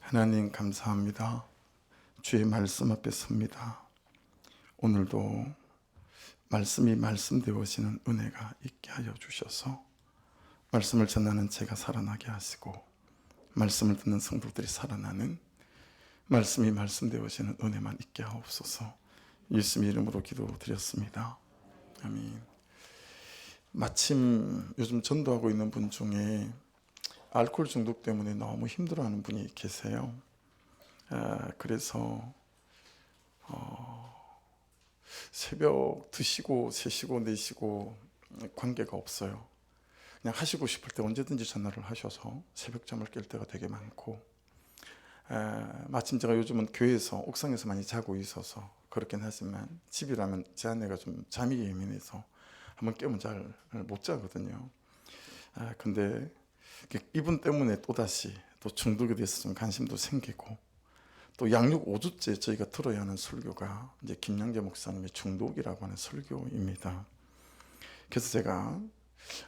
하나님 감사합니다. 주의 말씀 앞에 섭니다. 오늘도 말씀이 말씀되어지는 은혜가 있게 하여 주셔서 말씀을 전하는 제가 살아나게 하시고 말씀을 듣는 성도들이 살아나는 말씀이 말씀되어지는 은혜만 있게 하옵소서. 예수님 이름으로 기도드렸습니다. 아멘. 마침 요즘 전도하고 있는 분 중에 알코올 중독 때문에 너무 힘들어하는 분이 계세요. 그래서 새벽 2시고 3시고 4시고 관계가 없어요. 그냥 하시고 싶을 때 언제든지 전화를 하셔서 새벽잠을 깰 때가 되게 많고, 마침 제가 요즘은 교회에서 옥상에서 많이 자고 있어서 그렇긴 하지만 집이라면 제 아내가 좀 잠이 예민해서 한번 깨면 잘 못 자거든요. 근데 이분 때문에 또다시 또 중독에 대해서 좀 관심도 생기고, 또 양육 5주째 저희가 들어야 하는 설교가 이제 김양재 목사님의 중독이라고 하는 설교입니다. 그래서 제가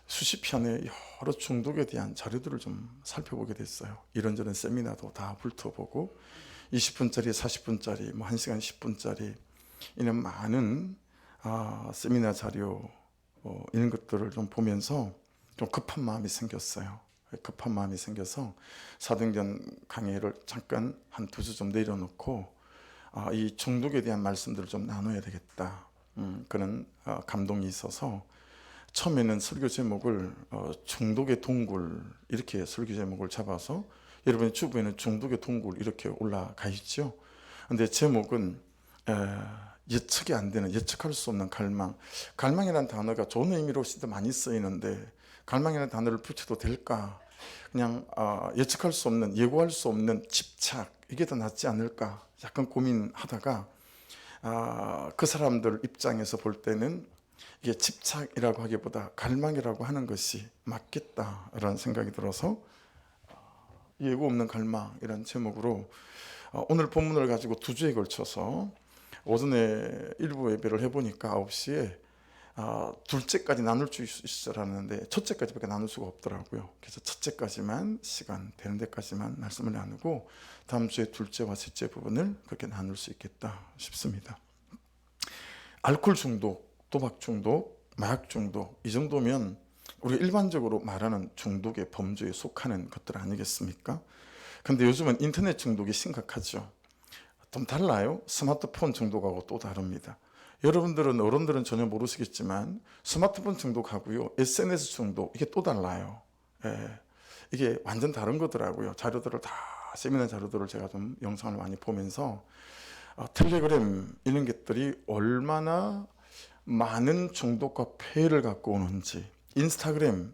수십 편의 여러 중독에 대한 자료들을 좀 살펴보게 됐어요. 이런저런 세미나도 다 훑어보고 20분짜리, 40분짜리, 뭐 1시간 10분짜리 이런 많은 세미나 자료 이런 것들을 좀 보면서 좀 급한 마음이 생겼어요. 급한 마음이 생겨서 사도행전 강의를 잠깐 한 2주 좀 내려놓고 이 중독에 대한 말씀들을 좀 나눠야 되겠다, 그런 감동이 있어서 처음에는 설교 제목을 중독의 동굴 이렇게 설교 제목을 잡아서, 여러분의 주부에는 중독의 동굴 이렇게 올라가 있죠. 근데 제목은 예측이 안 되는, 예측할 수 없는 갈망. 갈망이라는 단어가 좋은 의미로 진짜 많이 쓰이는데 갈망이라는 단어를 붙여도 될까? 그냥 예측할 수 없는, 예고할 수 없는 집착, 이게 더 낫지 않을까? 약간 고민하다가 그 사람들 입장에서 볼 때는 이게 집착이라고 하기보다 갈망이라고 하는 것이 맞겠다라는 생각이 들어서 예고 없는 갈망이라는 제목으로 오늘 본문을 가지고 2주에 걸쳐서 오전에 일부 예배를 해보니까 9시에 둘째까지 나눌 수 있으라는데 첫째까지밖에 나눌 수가 없더라고요. 그래서 첫째까지만, 시간 되는 데까지만 말씀을 나누고 다음 주에 둘째와 셋째 부분을 그렇게 나눌 수 있겠다 싶습니다. 알코올 중독, 도박 중독, 마약 중독, 이 정도면 우리가 일반적으로 말하는 중독의 범주에 속하는 것들 아니겠습니까? 근데 요즘은 인터넷 중독이 심각하죠. 좀 달라요. 스마트폰 중독하고 또 다릅니다. 여러분들은, 어른들은 전혀 모르시겠지만 스마트폰 중독하고요, SNS 중독, 이게 또 달라요. 이게 완전 다른 거더라고요. 자료들을 다, 세미나 자료들을 제가 좀 영상을 많이 보면서 텔레그램 이런 것들이 얼마나 많은 중독과 폐해를 갖고 오는지, 인스타그램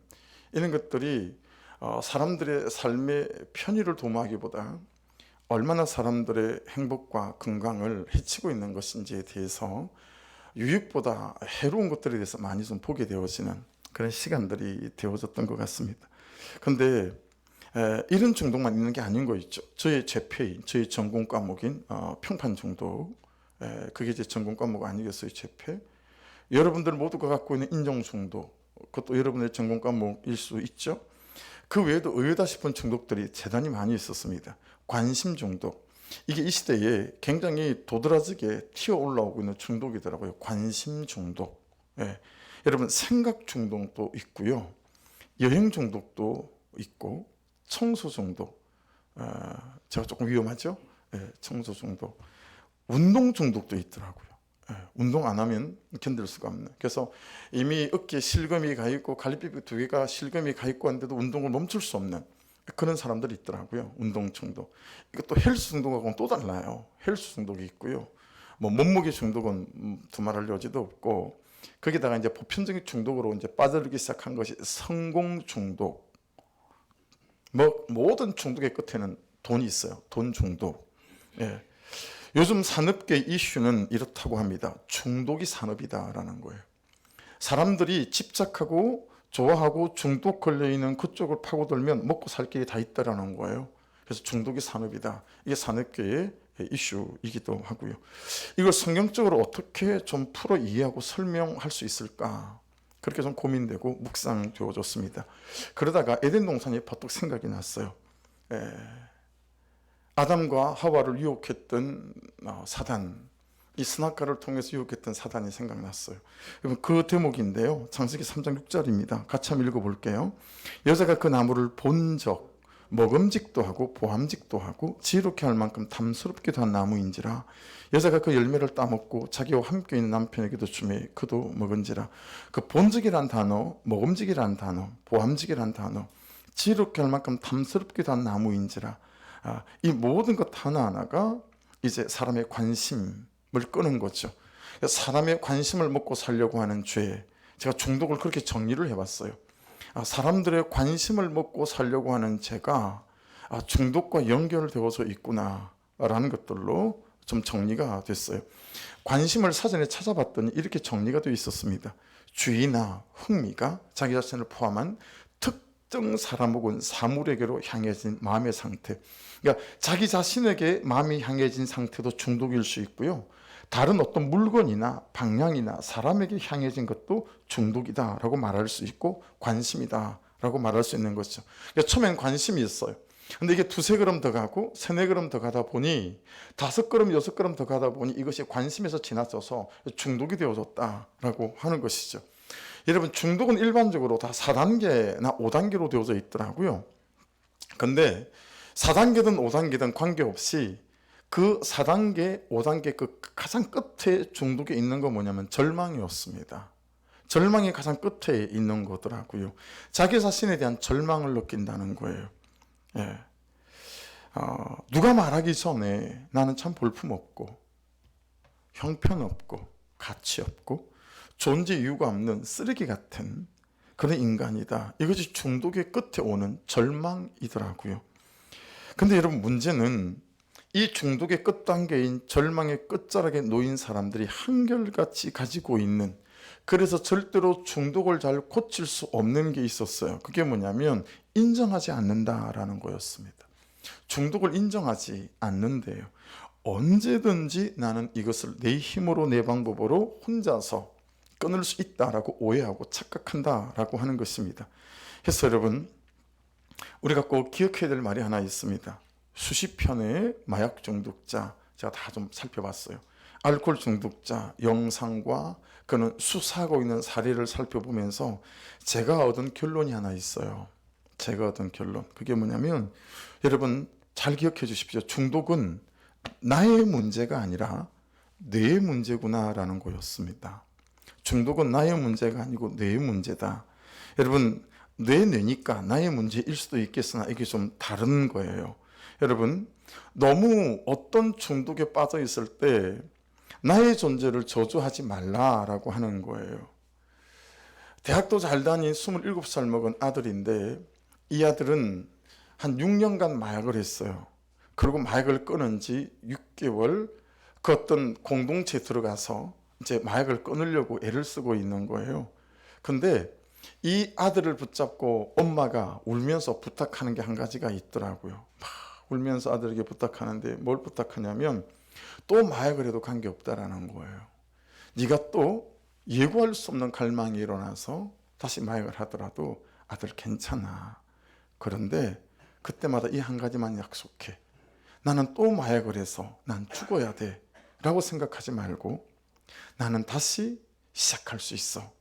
이런 것들이 사람들의 삶의 편의를 도모하기보다 얼마나 사람들의 행복과 건강을 해치고 있는 것인지에 대해서 유익보다 해로운 것들에 대해서 많이 좀 보게 되어지는 그런 시간들이 되어졌던 것 같습니다. 그런데 이런 중독만 있는 게 아닌 거 있죠. 저의 제페인, 저의 전공 과목인 평판 중독, 그게 제 전공 과목 아니겠어요, 제페. 여러분들 모두가 갖고 있는 인정 중독, 그것도 여러분의 전공 과목일 수 있죠. 그 외에도 의외다 싶은 중독들이 대단히 많이 있었습니다. 관심 중독, 이게 이 시대에 굉장히 도드라지게 튀어 올라오고 있는 중독이더라고요. 관심 중독. 여러분, 생각 중독도 있고요, 여행 중독도 있고, 청소 중독, 제가 조금 위험하죠? 청소 중독, 운동 중독도 있더라고요. 운동 안 하면 견딜 수가 없는. 그래서 이미 어깨에 실금이 가 있고 갈비뼈 2개가 실금이 가 있고 한데도 운동을 멈출 수 없는 그런 사람들이 있더라고요. 운동 중독. 이것도 헬스 중독하고는 또 달라요. 헬스 중독이 있고요, 뭐 몸무게 중독은 두말할 여지도 없고, 거기다가 이제 보편적인 중독으로 이제 빠져들기 시작한 것이 성공 중독. 뭐 모든 중독의 끝에는 돈이 있어요. 돈 중독. 요즘 산업계 이슈는 이렇다고 합니다. 중독이 산업이다라는 거예요. 사람들이 집착하고 좋아하고 중독 걸려있는 그쪽을 파고들면 먹고 살 길이 다 있다라는 거예요. 그래서 중독이 산업이다. 이게 산업계의 이슈이기도 하고요. 이걸 성경적으로 어떻게 좀 풀어 이해하고 설명할 수 있을까? 그렇게 좀 고민되고 묵상되어졌습니다. 그러다가 에덴 동산이 버뜩 생각이 났어요. 아담과 하와를 유혹했던 사단, 이 선악과를 통해서 유혹했던 사단이 생각났어요. 그 대목인데요, 창세기 3장 6절입니다. 같이 한번 읽어볼게요. 여자가 그 나무를 본 적 먹음직도 하고 보암직도 하고 지혜롭게 할 만큼 탐스럽기도 한 나무인지라. 여자가 그 열매를 따먹고 자기와 함께 있는 남편에게도 주매 그도 먹은지라. 그 본적이란 단어, 먹음직이란 단어, 보암직이란 단어, 지혜롭게 할 만큼 탐스럽기도 한 나무인지라. 이 모든 것 하나하나가 이제 사람의 관심을 끄는 거죠. 사람의 관심을 먹고 살려고 하는 죄, 제가 중독을 그렇게 정리를 해봤어요. 사람들의 관심을 먹고 살려고 하는 죄가 중독과 연결되어서 있구나라는 것들로 좀 정리가 됐어요. 관심을 사전에 찾아봤더니 이렇게 정리가 되어 있었습니다. 주의나 흥미가 자기 자신을 포함한 특정 사람 혹은 사물에게로 향해진 마음의 상태, 그러니까 자기 자신에게 마음이 향해진 상태도 중독일 수 있고요, 다른 어떤 물건이나 방향이나 사람에게 향해진 것도 중독이다라고 말할 수 있고 관심이다라고 말할 수 있는 거죠. 그러니까 처음엔 관심이 있어요. 근데 이게 두세 걸음 더 가고 세네 걸음 더 가다 보니 다섯 걸음 여섯 걸음 더 가다 보니 이것이 관심에서 지나쳐서 중독이 되어졌다라고 하는 것이죠. 여러분, 중독은 일반적으로 다 4단계나 5단계로 되어져 있더라고요. 근데 4단계든 5단계든 관계없이 그 4단계, 5단계 그 가장 끝에 중독에 있는 건 뭐냐면 절망이었습니다. 절망이 가장 끝에 있는 거더라고요. 자기 자신에 대한 절망을 느낀다는 거예요. 누가 말하기 전에 나는 참 볼품없고 형편없고 가치없고 존재 이유가 없는 쓰레기 같은 그런 인간이다. 이것이 중독의 끝에 오는 절망이더라고요. 근데 여러분, 문제는 이 중독의 끝단계인 절망의 끝자락에 놓인 사람들이 한결같이 가지고 있는, 그래서 절대로 중독을 잘 고칠 수 없는 게 있었어요. 그게 뭐냐면 인정하지 않는다라는 거였습니다. 중독을 인정하지 않는데요, 언제든지 나는 이것을 내 힘으로 내 방법으로 혼자서 끊을 수 있다라고 오해하고 착각한다라고 하는 것입니다. 그래서 여러분, 우리가 꼭 기억해야 될 말이 하나 있습니다. 수십 편의 마약 중독자 제가 다 좀 살펴봤어요. 알코올 중독자 영상과 그는 수사하고 있는 사례를 살펴보면서 제가 얻은 결론이 하나 있어요. 제가 얻은 결론, 그게 뭐냐면, 여러분 잘 기억해 주십시오. 중독은 나의 문제가 아니라 뇌의 문제구나라는 거였습니다. 중독은 나의 문제가 아니고 뇌의 문제다. 여러분, 뇌니까 나의 문제일 수도 있겠으나 이게 좀 다른 거예요. 여러분, 너무 어떤 중독에 빠져 있을 때 나의 존재를 저주하지 말라라고 하는 거예요. 대학도 잘 다닌 27살 먹은 아들인데, 이 아들은 한 6년간 마약을 했어요. 그리고 마약을 끊은 지 6개월 그 어떤 공동체에 들어가서 이제 마약을 끊으려고 애를 쓰고 있는 거예요. 근데 이 아들을 붙잡고 엄마가 울면서 부탁하는 게 한 가지가 있더라고요. 막 울면서 아들에게 부탁하는데 뭘 부탁하냐면, 또 마약을 해도 관계없다라는 거예요. 네가 또 예고할 수 없는 갈망이 일어나서 다시 마약을 하더라도 아들 괜찮아. 그런데 그때마다 이 한 가지만 약속해. 나는 또 마약을 해서 난 죽어야 돼 라고 생각하지 말고 나는 다시 시작할 수 있어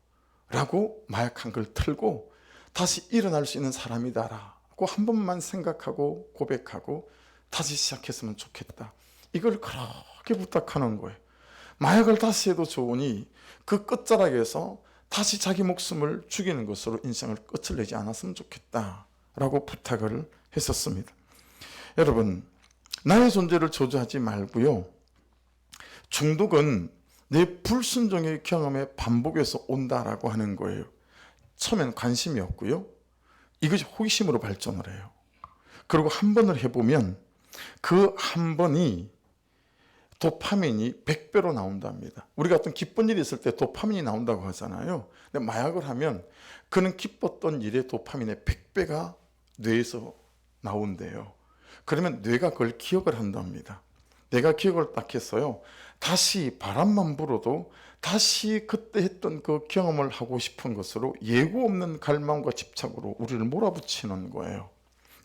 라고 마약한 걸 틀고 다시 일어날 수 있는 사람이다 라고 한 번만 생각하고 고백하고 다시 시작했으면 좋겠다. 이걸 그렇게 부탁하는 거예요. 마약을 다시 해도 좋으니 그 끝자락에서 다시 자기 목숨을 죽이는 것으로 인생을 끝을 내지 않았으면 좋겠다 라고 부탁을 했었습니다. 여러분, 나의 존재를 저주하지 말고요, 중독은 내 불순종의 경험의 반복에서 온다라고 하는 거예요. 처음엔 관심이었고요, 이것이 호기심으로 발전을 해요. 그리고 한 번을 해보면 그 한 번이 도파민이 100배로 나온답니다. 우리가 어떤 기쁜 일이 있을 때 도파민이 나온다고 하잖아요. 근데 마약을 하면 그는 기뻤던 일의 도파민의 100배가 뇌에서 나온대요. 그러면 뇌가 그걸 기억을 한답니다. 내가 기억을 딱 했어요. 다시 바람만 불어도 다시 그때 했던 그 경험을 하고 싶은 것으로 예고 없는 갈망과 집착으로 우리를 몰아붙이는 거예요.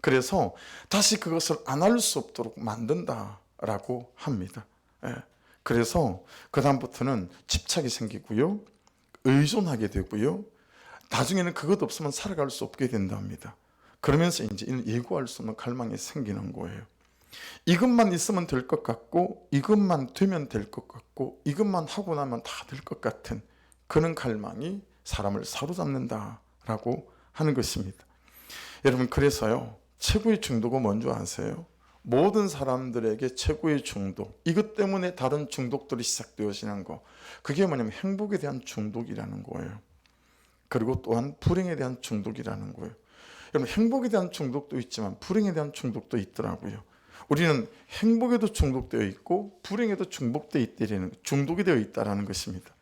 그래서 다시 그것을 안 할 수 없도록 만든다라고 합니다. 예. 그래서 그 다음부터는 집착이 생기고요, 의존하게 되고요, 나중에는 그것 없으면 살아갈 수 없게 된답니다. 그러면서 이제 예고할 수 없는 갈망이 생기는 거예요. 이것만 있으면 될 것 같고, 이것만 되면 될 것 같고, 이것만 하고 나면 다 될 것 같은 그런 갈망이 사람을 사로잡는다라고 하는 것입니다. 여러분, 그래서요, 최고의 중독은 뭔지 아세요? 모든 사람들에게 최고의 중독, 이것 때문에 다른 중독들이 시작되어지는 거, 그게 뭐냐면 행복에 대한 중독이라는 거예요. 그리고 또한 불행에 대한 중독이라는 거예요. 여러분, 행복에 대한 중독도 있지만 불행에 대한 중독도 있더라고요. 우리는 행복에도 중독되어 있고 불행에도 중독이 되어 있다는 것입니다.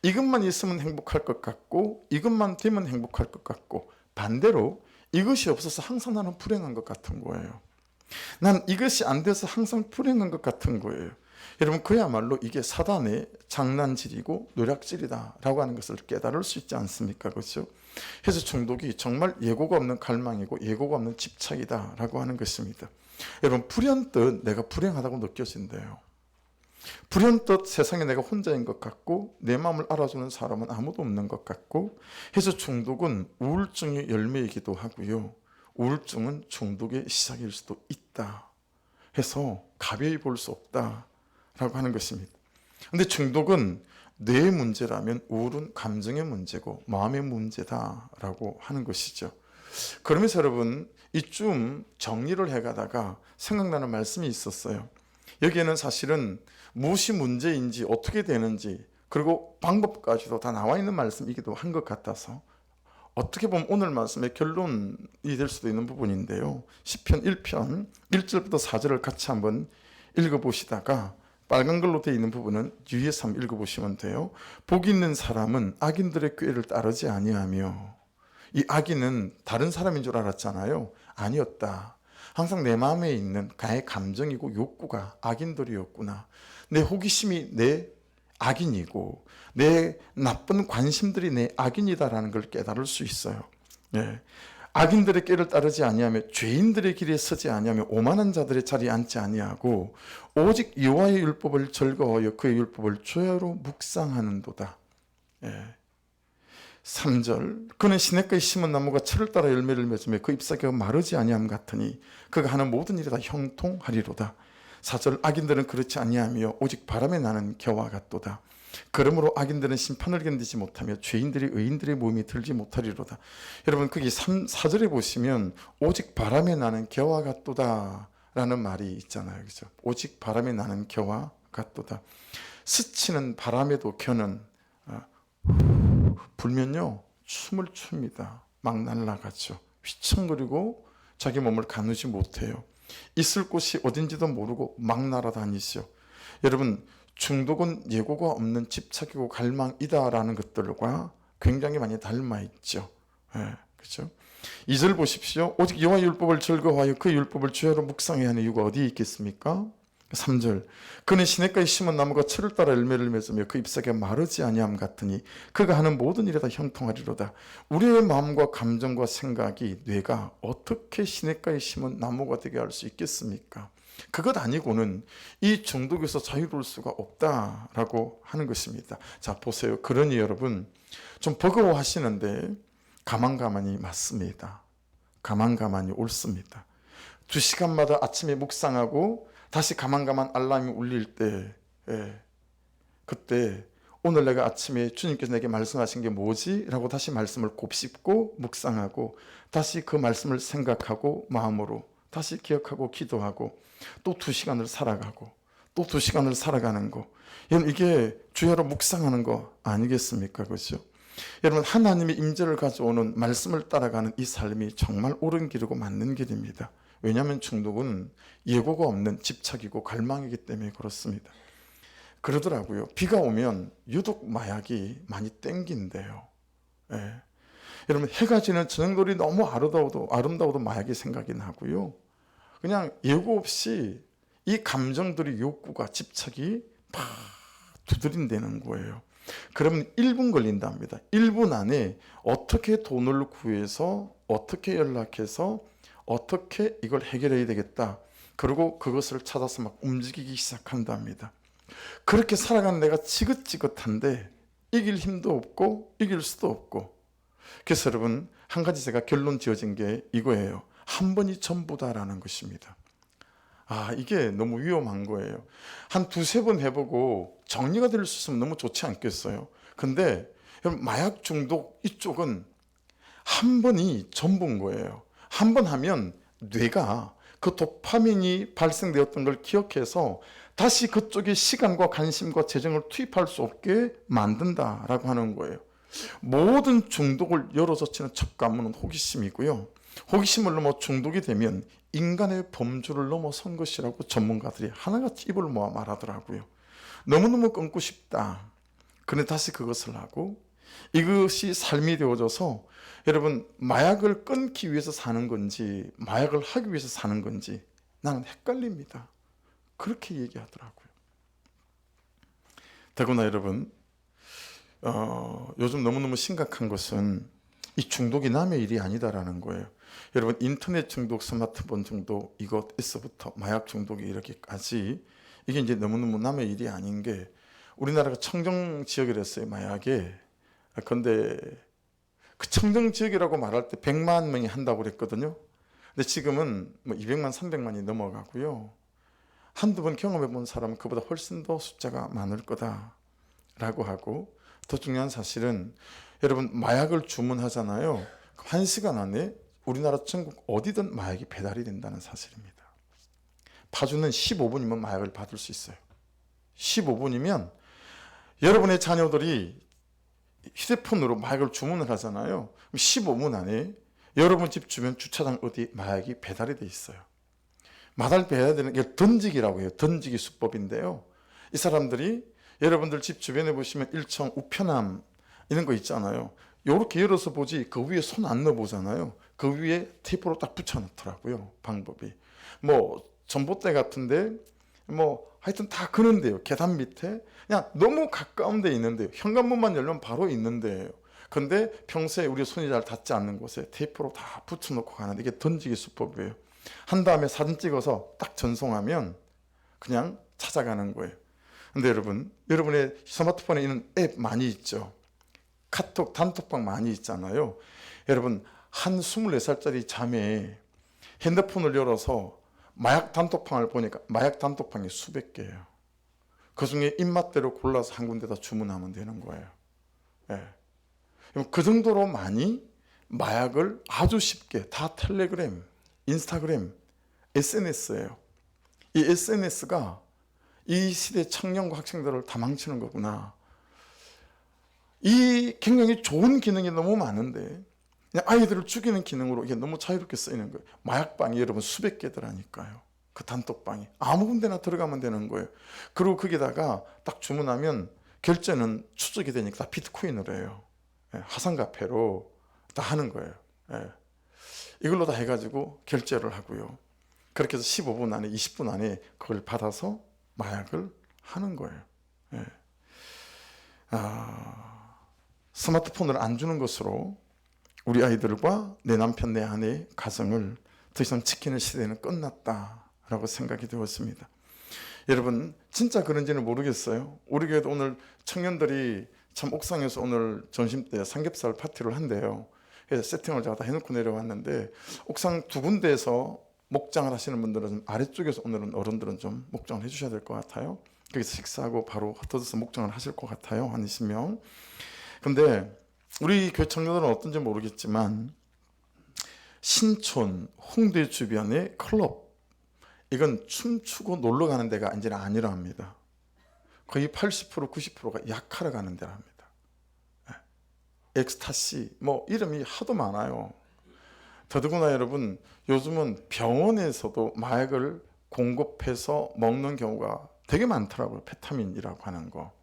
이것만 있으면 행복할 것 같고, 이것만 되면 행복할 것 같고, 반대로 이것이 없어서 항상 나는 불행한 것 같은 거예요. 난 이것이 안 돼서 항상 불행한 것 같은 거예요. 여러분, 그야말로 이게 사단의 장난질이고 노략질이다라고 하는 것을 깨달을 수 있지 않습니까? 그렇죠? 그래서 중독이 정말 예고가 없는 갈망이고 예고가 없는 집착이다라고 하는 것입니다. 여러분, 불현듯 내가 불행하다고 느껴진대요. 불현듯 세상에 내가 혼자인 것 같고, 내 마음을 알아주는 사람은 아무도 없는 것 같고 해서 중독은 우울증의 열매이기도 하고요, 우울증은 중독의 시작일 수도 있다 해서 가벼이 볼 수 없다라고 하는 것입니다. 근데 중독은 뇌의 문제라면 우울은 감정의 문제고 마음의 문제다라고 하는 것이죠. 그러면서 여러분, 이쯤 정리를 해가다가 생각나는 말씀이 있었어요. 여기에는 사실은 무엇이 문제인지, 어떻게 되는지, 그리고 방법까지도 다 나와 있는 말씀이기도 한 것 같아서 어떻게 보면 오늘 말씀의 결론이 될 수도 있는 부분인데요. 시편 1편 1절부터 4절을 같이 한번 읽어보시다가 빨간 글로 되어 있는 부분은 위에서 한번 읽어보시면 돼요. 복 있는 사람은 악인들의 꾀를 따르지 아니하며, 이 악인은 다른 사람인 줄 알았잖아요. 아니었다. 항상 내 마음에 있는 나의 감정이고 욕구가 악인들이었구나. 내 호기심이 내 악인이고 내 나쁜 관심들이 내 악인이다라는 걸 깨달을 수 있어요. 예. 악인들의 꾀를 따르지 아니하며 죄인들의 길에 서지 아니하며 오만한 자들의 자리에 앉지 아니하고 오직 여호와의 율법을 즐거워하여 그의 율법을 주야로 묵상하는도다. 예. 3절, 그는 시냇가에 심은 나무가 철을 따라 열매를 맺으며 그 잎사귀가 마르지 아니함 같으니 그가 하는 모든 일이 다 형통하리로다. 4절, 악인들은 그렇지 아니하며 오직 바람에 나는 겨와 같도다. 그러므로 악인들은 심판을 견디지 못하며 죄인들이 의인들의 모임에 들지 못하리로다. 여러분, 거기 4절에 보시면 오직 바람에 나는 겨와 같도다 라는 말이 있잖아요. 그죠? 오직 바람에 나는 겨와 같도다. 스치는 바람에도 겨는 불면요 춤을 춥니다. 막 날아가죠. 휘청거리고 자기 몸을 가누지 못해요. 있을 곳이 어딘지도 모르고 막 날아다니죠. 여러분, 중독은 예고가 없는 집착이고 갈망이다라는 것들과 굉장히 많이 닮아 있죠. 예, 그렇죠? 2절 보십시오. 오직 여호와의 율법을 즐거워하여 그 율법을 주야로 묵상해야 하는 이유가 어디에 있겠습니까? 3절, 그는 시냇가에 심은 나무가 철을 따라 열매를 맺으며 그 잎사귀가 마르지 아니함 같으니 그가 하는 모든 일이 다 형통하리로다. 우리의 마음과 감정과 생각이, 뇌가 어떻게 시냇가에 심은 나무가 되게 할 수 있겠습니까? 그것 아니고는 이 중독에서 자유로울 수가 없다라고 하는 것입니다. 자, 보세요. 그러니 여러분, 좀 버거워하시는데 가만가만히 맞습니다. 가만가만히 옳습니다. 2시간마다 아침에 묵상하고 다시 가만가만 알람이 울릴 때, 그때 오늘 내가 아침에 주님께서 내게 말씀하신 게 뭐지? 라고 다시 말씀을 곱씹고 묵상하고 다시 그 말씀을 생각하고 마음으로 다시 기억하고 기도하고 또 2시간을 살아가고 또 2시간을 살아가는 거, 이게 주야로 묵상하는 거 아니겠습니까? 그렇죠? 여러분, 하나님의 임재를 가져오는 말씀을 따라가는 이 삶이 정말 옳은 길이고 맞는 길입니다. 왜냐하면 중독은 예고가 없는 집착이고 갈망이기 때문에 그렇습니다. 그러더라고요. 비가 오면 유독 마약이 많이 땡긴대요. 예. 여러분, 해가 지는 저녁돌이 너무 아름다워도 마약이 생각이 나고요. 그냥 예고 없이 이 감정들이, 욕구가, 집착이 막 두드린다는 거예요. 그러면 1분 걸린답니다. 1분 안에 어떻게 돈을 구해서, 어떻게 연락해서, 어떻게 이걸 해결해야 되겠다. 그리고 그것을 찾아서 막 움직이기 시작한답니다. 그렇게 살아가는 내가 지긋지긋한데 이길 힘도 없고 이길 수도 없고. 그래서 여러분, 한 가지 제가 결론 지어진 게 이거예요. 한 번이 전부다라는 것입니다. 이게 너무 위험한 거예요. 한 두세 번 해보고 정리가 될 수 있으면 너무 좋지 않겠어요? 근데 여러분, 마약 중독 이쪽은 한 번이 전부인 거예요. 한 번 하면 뇌가 그 도파민이 발생되었던 걸 기억해서 다시 그쪽에 시간과 관심과 재정을 투입할 수 없게 만든다라고 하는 거예요. 모든 중독을 열어젖히는 첫 관문은 호기심이고요. 호기심을 넘어 중독이 되면 인간의 범주를 넘어선 것이라고 전문가들이 하나같이 입을 모아 말하더라고요. 너무너무 끊고 싶다. 그런데 다시 그것을 하고, 이것이 삶이 되어져서 여러분, 마약을 끊기 위해서 사는 건지 마약을 하기 위해서 사는 건지 나는 헷갈립니다. 그렇게 얘기하더라고요. 더구나 여러분, 요즘 너무너무 심각한 것은 이 중독이 남의 일이 아니다라는 거예요. 여러분, 인터넷 중독, 스마트폰 중독, 이것에서부터 마약 중독이 이렇게까지, 이게 이제 너무너무 남의 일이 아닌 게, 우리나라가 청정 지역이라 했어요, 마약에. 근데 그 청정 지역이라고 말할 때 100만 명이 한다고 그랬거든요. 근데 지금은 뭐 200만, 300만이 넘어가고요. 한두 번 경험해 본 사람은 그보다 훨씬 더 숫자가 많을 거다라고 하고, 더 중요한 사실은 여러분, 마약을 주문하잖아요. 1시간 안에 우리나라 전국 어디든 마약이 배달이 된다는 사실입니다. 파주는 15분이면 마약을 받을 수 있어요. 15분이면 여러분의 자녀들이 휴대폰으로 마약을 주문을 하잖아요. 15분 안에 여러분 집 주변 주차장 어디 마약이 배달이 돼 있어요. 마달 배달되는 게 던지기라고 해요. 던지기 수법인데요. 이 사람들이 여러분들 집 주변에 보시면 일청 우편함 이런 거 있잖아요. 이렇게 열어서 보지 그 위에 손 안 넣어보잖아요. 그 위에 테이프로 딱 붙여놓더라고요. 방법이. 뭐 전봇대 같은데 뭐 하여튼 다 그런데요. 계단 밑에 그냥 너무 가까운 데 있는데요. 현관문만 열면 바로 있는데요. 근데 평소에 우리 손이 잘 닿지 않는 곳에 테이프로 다 붙여놓고 가는데, 이게 던지기 수법이에요. 한 다음에 사진 찍어서 딱 전송하면 그냥 찾아가는 거예요. 근데 여러분, 여러분의 스마트폰에 있는 앱 많이 있죠. 카톡, 단톡방 많이 있잖아요. 여러분, 한 24살짜리 자매에 핸드폰을 열어서 마약 단톡방을 보니까 마약 단톡방이 수백 개예요. 그 중에 입맛대로 골라서 한 군데다 주문하면 되는 거예요. 그 정도로 많이 마약을 아주 쉽게, 다 텔레그램, 인스타그램, SNS예요. 이 SNS가 이 시대 청년과 학생들을 다 망치는 거구나. 이 굉장히 좋은 기능이 너무 많은데 그냥 아이들을 죽이는 기능으로 이게 너무 자유롭게 쓰이는 거예요. 마약방이 여러분 수백 개더라니까요. 그 단톡방이 아무 군데나 들어가면 되는 거예요. 그리고 거기다가 딱 주문하면 결제는 추적이 되니까 다 비트코인으로 해요. 화상화폐로 다 하는 거예요. 이걸로 다 해가지고 결제를 하고요. 그렇게 해서 15분 안에 20분 안에 그걸 받아서 마약을 하는 거예요. 스마트폰을 안 주는 것으로 우리 아이들과 내 남편, 내 아내의 가정을 더 이상 지키는 시대는 끝났다라고 생각이 되었습니다. 여러분, 진짜 그런지는 모르겠어요. 우리 교회도 오늘 청년들이 참 옥상에서 오늘 점심때 삼겹살 파티를 한대요. 그래서 세팅을 제가 다 해놓고 내려왔는데, 옥상 두 군데에서 목장을 하시는 분들은 좀 아래쪽에서 오늘은 어른들은 좀 목장을 해주셔야 될 것 같아요. 거기서 식사하고 바로 흩어져서 목장을 하실 것 같아요. 한 20명. 근데 우리 교회 청년들은 어떤지 모르겠지만 신촌, 홍대 주변의 클럽, 이건 춤추고 놀러 가는 데가 이제는 아니라 합니다. 거의 80%, 90%가 약하러 가는 데라 합니다. 엑스타시, 뭐 이름이 하도 많아요. 더더구나 여러분, 요즘은 병원에서도 마약을 공급해서 먹는 경우가 되게 많더라고요. 페타민이라고 하는 거.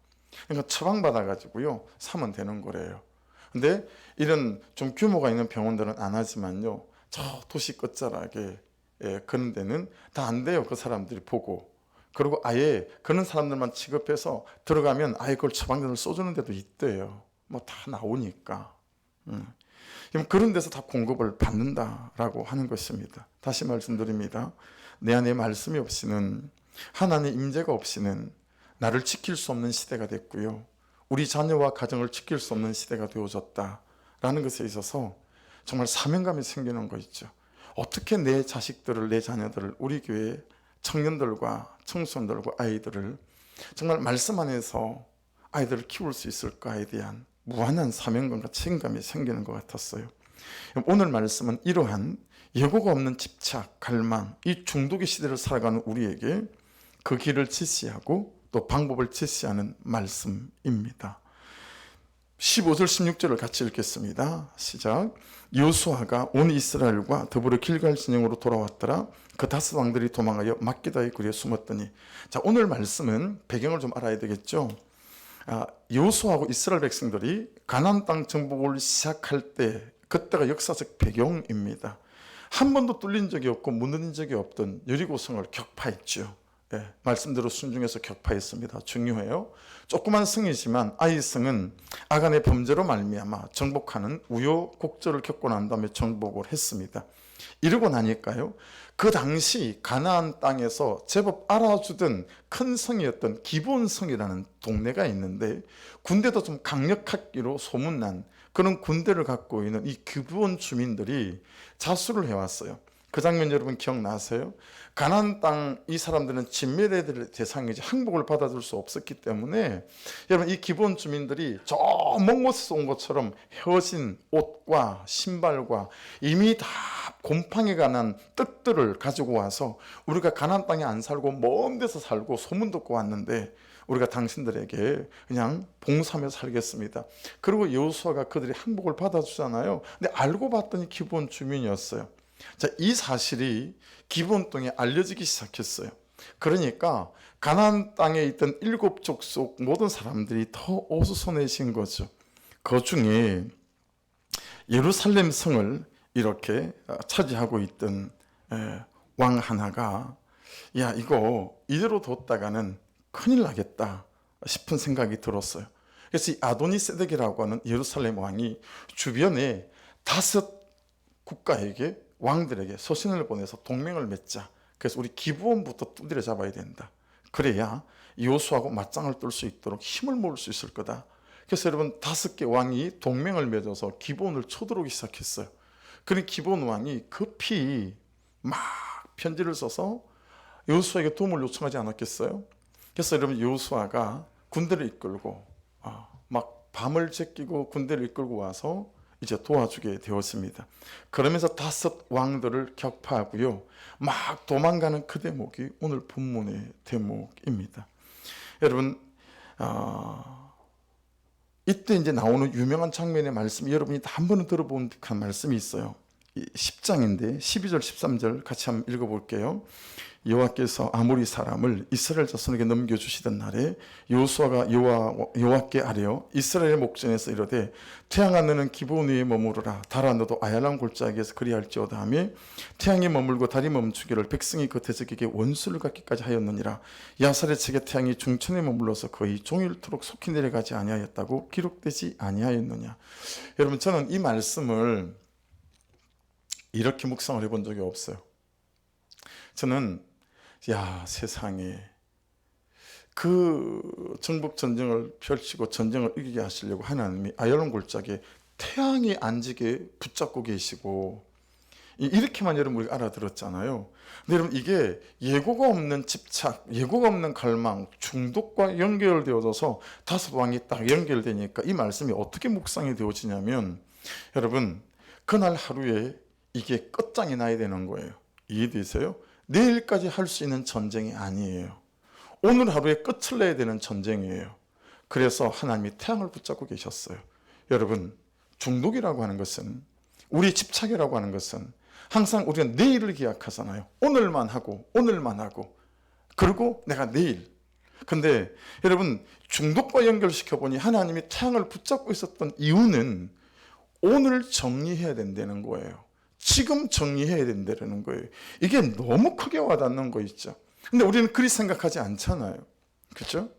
그러니까 처방받아가지고요, 사면 되는 거래요. 근데 이런 좀 규모가 있는 병원들은 안 하지만요, 저 도시 끝자락에 그런 데는 다 안 돼요. 그 사람들이 보고. 그리고 아예 그런 사람들만 취급해서 들어가면 아예 그걸 처방전을 써주는 데도 있대요. 뭐 다 나오니까. 그런 데서 다 공급을 받는다라고 하는 것입니다. 다시 말씀드립니다. 내 안에 말씀이 없이는, 하나님의 임재가 없이는 나를 지킬 수 없는 시대가 됐고요, 우리 자녀와 가정을 지킬 수 없는 시대가 되어졌다라는 것에 있어서 정말 사명감이 생기는 거 있죠. 어떻게 내 자식들을, 내 자녀들을, 우리 교회 청년들과 청소년들과 아이들을 정말 말씀 안에서 아이들을 키울 수 있을까에 대한 무한한 사명감과 책임감이 생기는 것 같았어요. 오늘 말씀은 이러한 예고가 없는 집착, 갈망, 이 중독의 시대를 살아가는 우리에게 그 길을 지시하고 또 방법을 제시하는 말씀입니다. 15절 16절을 같이 읽겠습니다. 시작. 여호수아가 온 이스라엘과 더불어 길갈 진영으로 돌아왔더라. 그 다섯 왕들이 도망하여 막기다의 굴에 숨었더니. 자, 오늘 말씀은 배경을 좀 알아야 되겠죠. 여호수아하고 이스라엘 백성들이 가나안 땅 정복을 시작할 때, 그때가 역사적 배경입니다. 한 번도 뚫린 적이 없고 무너진 적이 없던 여리고성을 격파했죠. 말씀대로 순종해서 격파했습니다. 중요해요. 조그만 성이지만 아이성은 아간의 범죄로 말미암아 정복하는 우여곡절을 겪고 난 다음에 정복을 했습니다. 이러고 나니까요, 그 당시 가나안 땅에서 제법 알아주던 큰 성이었던 기브온성이라는 동네가 있는데, 군대도 좀 강력하기로 소문난 그런 군대를 갖고 있는 이 기브온 주민들이 자수를 해왔어요. 그 장면 여러분 기억나세요? 가나안 땅 이 사람들은 진멸의 대상이지 항복을 받아줄 수 없었기 때문에, 여러분 이 기브온 주민들이 저 먼 곳에서 온 것처럼 헤어진 옷과 신발과 이미 다 곰팡이가 난 떡들을 가지고 와서, 우리가 가나안 땅에 안 살고 먼 데서 살고 소문 듣고 왔는데 우리가 당신들에게 그냥 봉사하며 살겠습니다. 그리고 여호수아가 그들이 항복을 받아주잖아요. 근데 알고 봤더니 기브온 주민이었어요. 자, 이 사실이 기브온 땅에 알려지기 시작했어요. 그러니까 가나안 땅에 있던 7 족속 모든 사람들이 더 어수선해진 거죠. 그 중에 예루살렘 성을 이렇게 차지하고 있던 왕 하나가, 야, 이거 이대로 뒀다가는 큰일 나겠다 싶은 생각이 들었어요. 그래서 이 아도니세덱이라고 하는 예루살렘 왕이 주변에 5 국가에게, 왕들에게 서신을 보내서 동맹을 맺자. 그래서 우리 기브온부터 두드려 잡아야 된다. 그래야 여호수아하고 맞짱을 뜰 수 있도록 힘을 모을 수 있을 거다. 그래서 여러분 5개 왕이 동맹을 맺어서 기브온을 쳐들어오기 시작했어요. 그런 기브온 왕이 급히 막 편지를 써서 여호수아에게 도움을 요청하지 않았겠어요? 그래서 여러분 여호수아가 군대를 이끌고 막 밤을 제끼고 군대를 이끌고 와서 이제 도와주게 되었습니다. 그러면서 5 왕들을 격파하고요, 막 도망가는 그 대목이 오늘 본문의 대목입니다. 여러분, 이때 이제 나오는 유명한 장면의 말씀, 여러분이 다 한 번은 들어본 그 말씀이 있어요. 10장인데 12절 13절 같이 한번 읽어볼게요. 여호와께서 아모리 사람을 이스라엘 자손에게 넘겨주시던 날에 여호수아가 여호와께 아뢰어 이스라엘 목전에서 이르되, 태양아 너는 기브온 위에 머무르라. 달아 너도 아얄람 골짜기에서 그리할지어다 하며, 태양이 머물고 달이 멈추기를 백성이 그 대적에게 원수를 갖기까지 하였느니라. 야살의 책에 태양이 중천에 머물러서 거의 종일토록 속히 내려가지 아니하였다고 기록되지 아니하였느냐. 여러분, 저는 이 말씀을 이렇게 묵상을 해본 적이 없어요. 저는 세상에 그 정복 전쟁을 펼치고 전쟁을 이기게 하시려고 하나님이 아얄론 골짜기에 태양이 안 지게 붙잡고 계시고, 이렇게만 여러분 우리가 알아들었잖아요. 근데 여러분 이게 예고가 없는 집착, 예고가 없는 갈망, 중독과 연결되어져서 5 왕이 딱 연결되니까 이 말씀이 어떻게 묵상이 되어지냐면, 여러분 그날 하루에 이게 끝장이 나야 되는 거예요. 이해되세요? 내일까지 할 수 있는 전쟁이 아니에요. 오늘 하루에 끝을 내야 되는 전쟁이에요. 그래서 하나님이 태양을 붙잡고 계셨어요. 여러분, 중독이라고 하는 것은, 우리 집착이라고 하는 것은 항상 우리가 내일을 기약하잖아요. 오늘만 하고 그리고 내가 내일. 근데 여러분, 중독과 연결시켜보니 하나님이 태양을 붙잡고 있었던 이유는 오늘 정리해야 된다는 거예요. 지금 정리해야 된다는 거예요. 이게 너무 크게 와닿는 거 있죠. 근데 우리는 그리 생각하지 않잖아요. 그렇죠?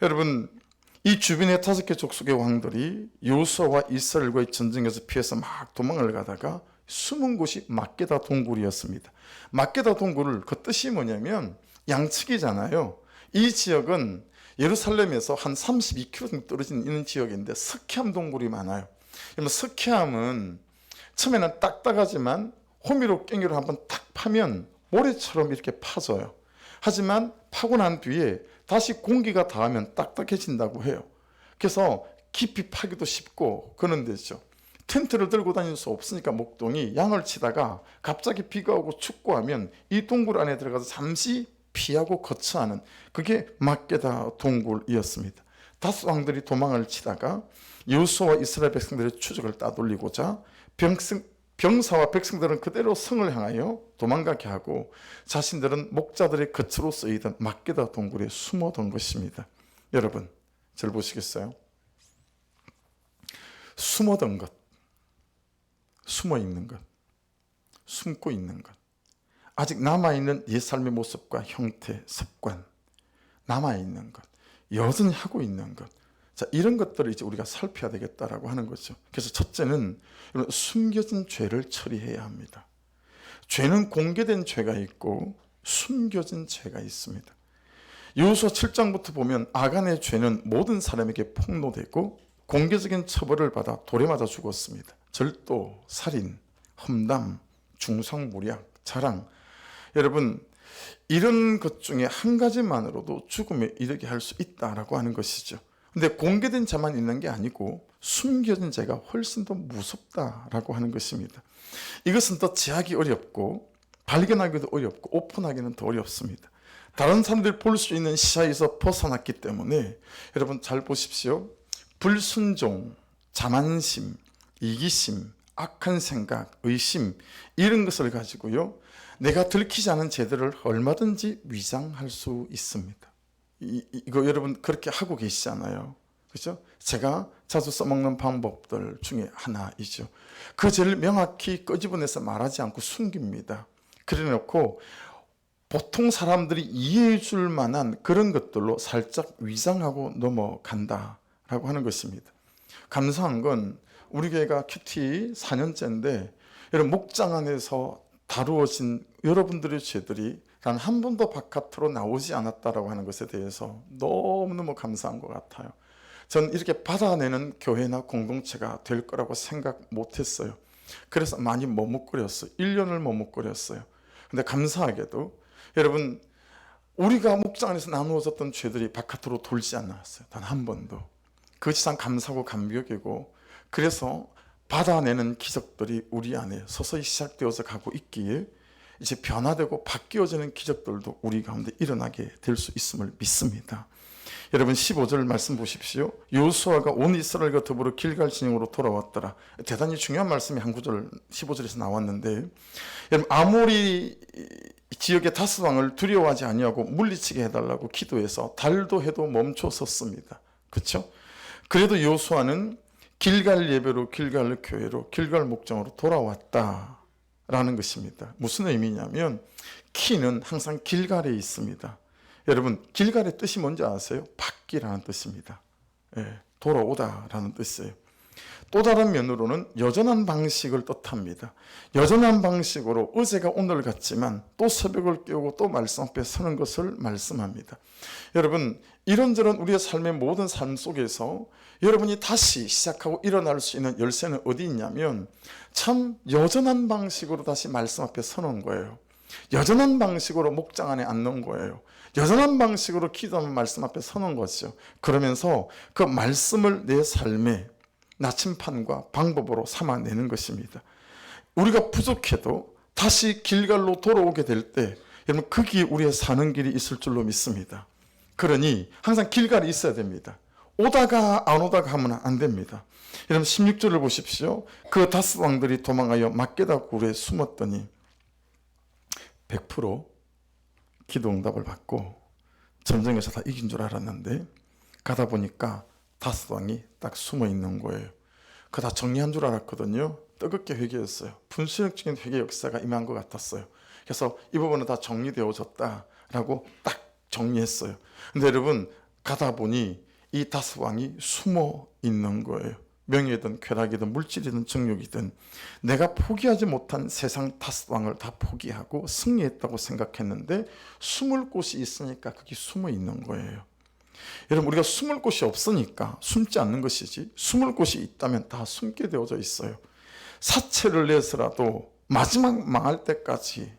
여러분, 이 주변의 5개 족속의 왕들이 여호수아와 이스라엘과의 전쟁에서 피해서 막 도망을 가다가 숨은 곳이 막게다 동굴이었습니다. 막게다 동굴을 그 뜻이 뭐냐면 양측이잖아요. 이 지역은 예루살렘에서 한 32km 정도 떨어진 있는 지역인데 스키암 동굴이 많아요. 그러면 스키암은 처음에는 딱딱하지만 호미로 깽이로 한번 탁 파면 모래처럼 이렇게 파져요. 하지만 파고 난 뒤에 다시 공기가 닿으면 딱딱해진다고 해요. 그래서 깊이 파기도 쉽고 그런 데죠. 텐트를 들고 다닐 수 없으니까 목동이 양을 치다가 갑자기 비가 오고 춥고 하면 이 동굴 안에 들어가서 잠시 피하고 거처하는, 그게 막게다 동굴이었습니다. 다섯 왕들이 도망을 치다가 여호수아와 이스라엘 백성들의 추적을 따돌리고자 병사와 백성들은 그대로 성을 향하여 도망가게 하고 자신들은 목자들의 거처로 쓰이던 막게다 동굴에 숨어든 것입니다. 여러분, 절 보시겠어요? 숨어든 것, 숨어 있는 것, 숨고 있는 것, 아직 남아있는 옛 삶의 모습과 형태, 습관, 남아있는 것, 여전히 하고 있는 것, 자, 이런 것들을 이제 우리가 살펴야 되겠다라고 하는 거죠. 그래서 첫째는 숨겨진 죄를 처리해야 합니다. 죄는 공개된 죄가 있고 숨겨진 죄가 있습니다. 여호수아 7장부터 보면 아간의 죄는 모든 사람에게 폭로되고 공개적인 처벌을 받아 돌에 맞아 죽었습니다. 절도, 살인, 험담, 중상모략, 자랑, 여러분 이런 것 중에 한 가지만으로도 죽음에 이르게 할 수 있다라고 하는 것이죠. 근데 공개된 죄만 있는 게 아니고 숨겨진 죄가 훨씬 더 무섭다라고 하는 것입니다. 이것은 더 제하기 어렵고 발견하기도 어렵고 오픈하기는 더 어렵습니다. 다른 사람들이 볼 수 있는 시야에서 벗어났기 때문에 여러분 잘 보십시오. 불순종, 자만심, 이기심, 악한 생각, 의심, 이런 것을 가지고요, 내가 들키지 않은 죄들을 얼마든지 위장할 수 있습니다. 이거 여러분 그렇게 하고 계시잖아요. 그렇죠? 제가 자주 써먹는 방법들 중에 하나이죠. 그 죄를 명확히 끄집어내서 말하지 않고 숨깁니다. 그래놓고 보통 사람들이 이해해 줄 만한 그런 것들로 살짝 위장하고 넘어간다라고 하는 것입니다. 감사한 건 우리 교회가 큐티 4년째인데 여러분 목장 안에서 다루어진 여러분들의 죄들이 단 한 번도 바깥으로 나오지 않았다라고 하는 것에 대해서 너무너무 감사한 것 같아요. 전 이렇게 받아내는 교회나 공동체가 될 거라고 생각 못했어요. 그래서 많이 머뭇거렸어요. 1년을 머뭇거렸어요. 근데 감사하게도 여러분 우리가 목장 안에서 나누어졌던 죄들이 바깥으로 돌지 않았어요. 단 한 번도. 그것이 참 감사하고 감격이고, 그래서 받아내는 기적들이 우리 안에 서서히 시작되어서 가고 있기에 이제 변화되고 바뀌어지는 기적들도 우리 가운데 일어나게 될 수 있음을 믿습니다. 여러분 15절 말씀 보십시오. 여호수아가 온 이스라엘과 더불어 길갈 진영으로 돌아왔더라. 대단히 중요한 말씀이 한 구절 15절에서 나왔는데, 여러분 아모리 지역의 다스 왕을 두려워하지 아니하고 물리치게 해달라고 기도해서 달도 해도 멈춰 섰습니다. 그렇죠? 그래도 여호수아는 길갈 예배로, 길갈 교회로, 길갈 목장으로 돌아왔다라는 것입니다. 무슨 의미냐면 키는 항상 길갈에 있습니다. 여러분 길갈의 뜻이 뭔지 아세요? 바뀌라는 뜻입니다. 돌아오다라는 뜻이에요. 또 다른 면으로는 여전한 방식을 뜻합니다. 여전한 방식으로 어제가 오늘 같지만 또 새벽을 깨우고 또 말씀 앞에 서는 것을 말씀합니다. 여러분 이런저런 우리의 삶의 모든 삶 속에서 여러분이 다시 시작하고 일어날 수 있는 열쇠는 어디 있냐면 참 여전한 방식으로 다시 말씀 앞에 서는 거예요. 여전한 방식으로 목장 안에 앉는 거예요. 여전한 방식으로 기도하는 말씀 앞에 서는 거죠. 그러면서 그 말씀을 내 삶의 나침판과 방법으로 삼아내는 것입니다. 우리가 부족해도 다시 길갈로 돌아오게 될 때 여러분 거기에 우리의 사는 길이 있을 줄로 믿습니다. 그러니 항상 길갈이 있어야 됩니다. 오다가 안 오다가 하면 안 됩니다. 여러분 16절을 보십시오. 그 다스 왕들이 도망하여 막게다 굴에 숨었더니 100% 기도 응답을 받고 전쟁에서 다 이긴 줄 알았는데 가다 보니까 다스 왕이 딱 숨어 있는 거예요. 그거 다 정리한 줄 알았거든요. 뜨겁게 회개했어요. 분수령적인 회개 역사가 임한 것 같았어요. 그래서 이 부분은 다 정리되어졌다라고 딱 정리했어요. 근데 여러분 가다 보니 이 다섯 왕이 숨어 있는 거예요. 명예든 쾌락이든 물질이든 정욕이든 내가 포기하지 못한 세상 다섯 왕을 다 포기하고 승리했다고 생각했는데 숨을 곳이 있으니까 거기 숨어 있는 거예요. 여러분, 우리가 숨을 곳이 없으니까 숨지 않는 것이지, 숨을 곳이 있다면 다 숨게 되어져 있어요. 사채를 내서라도 마지막 망할 때까지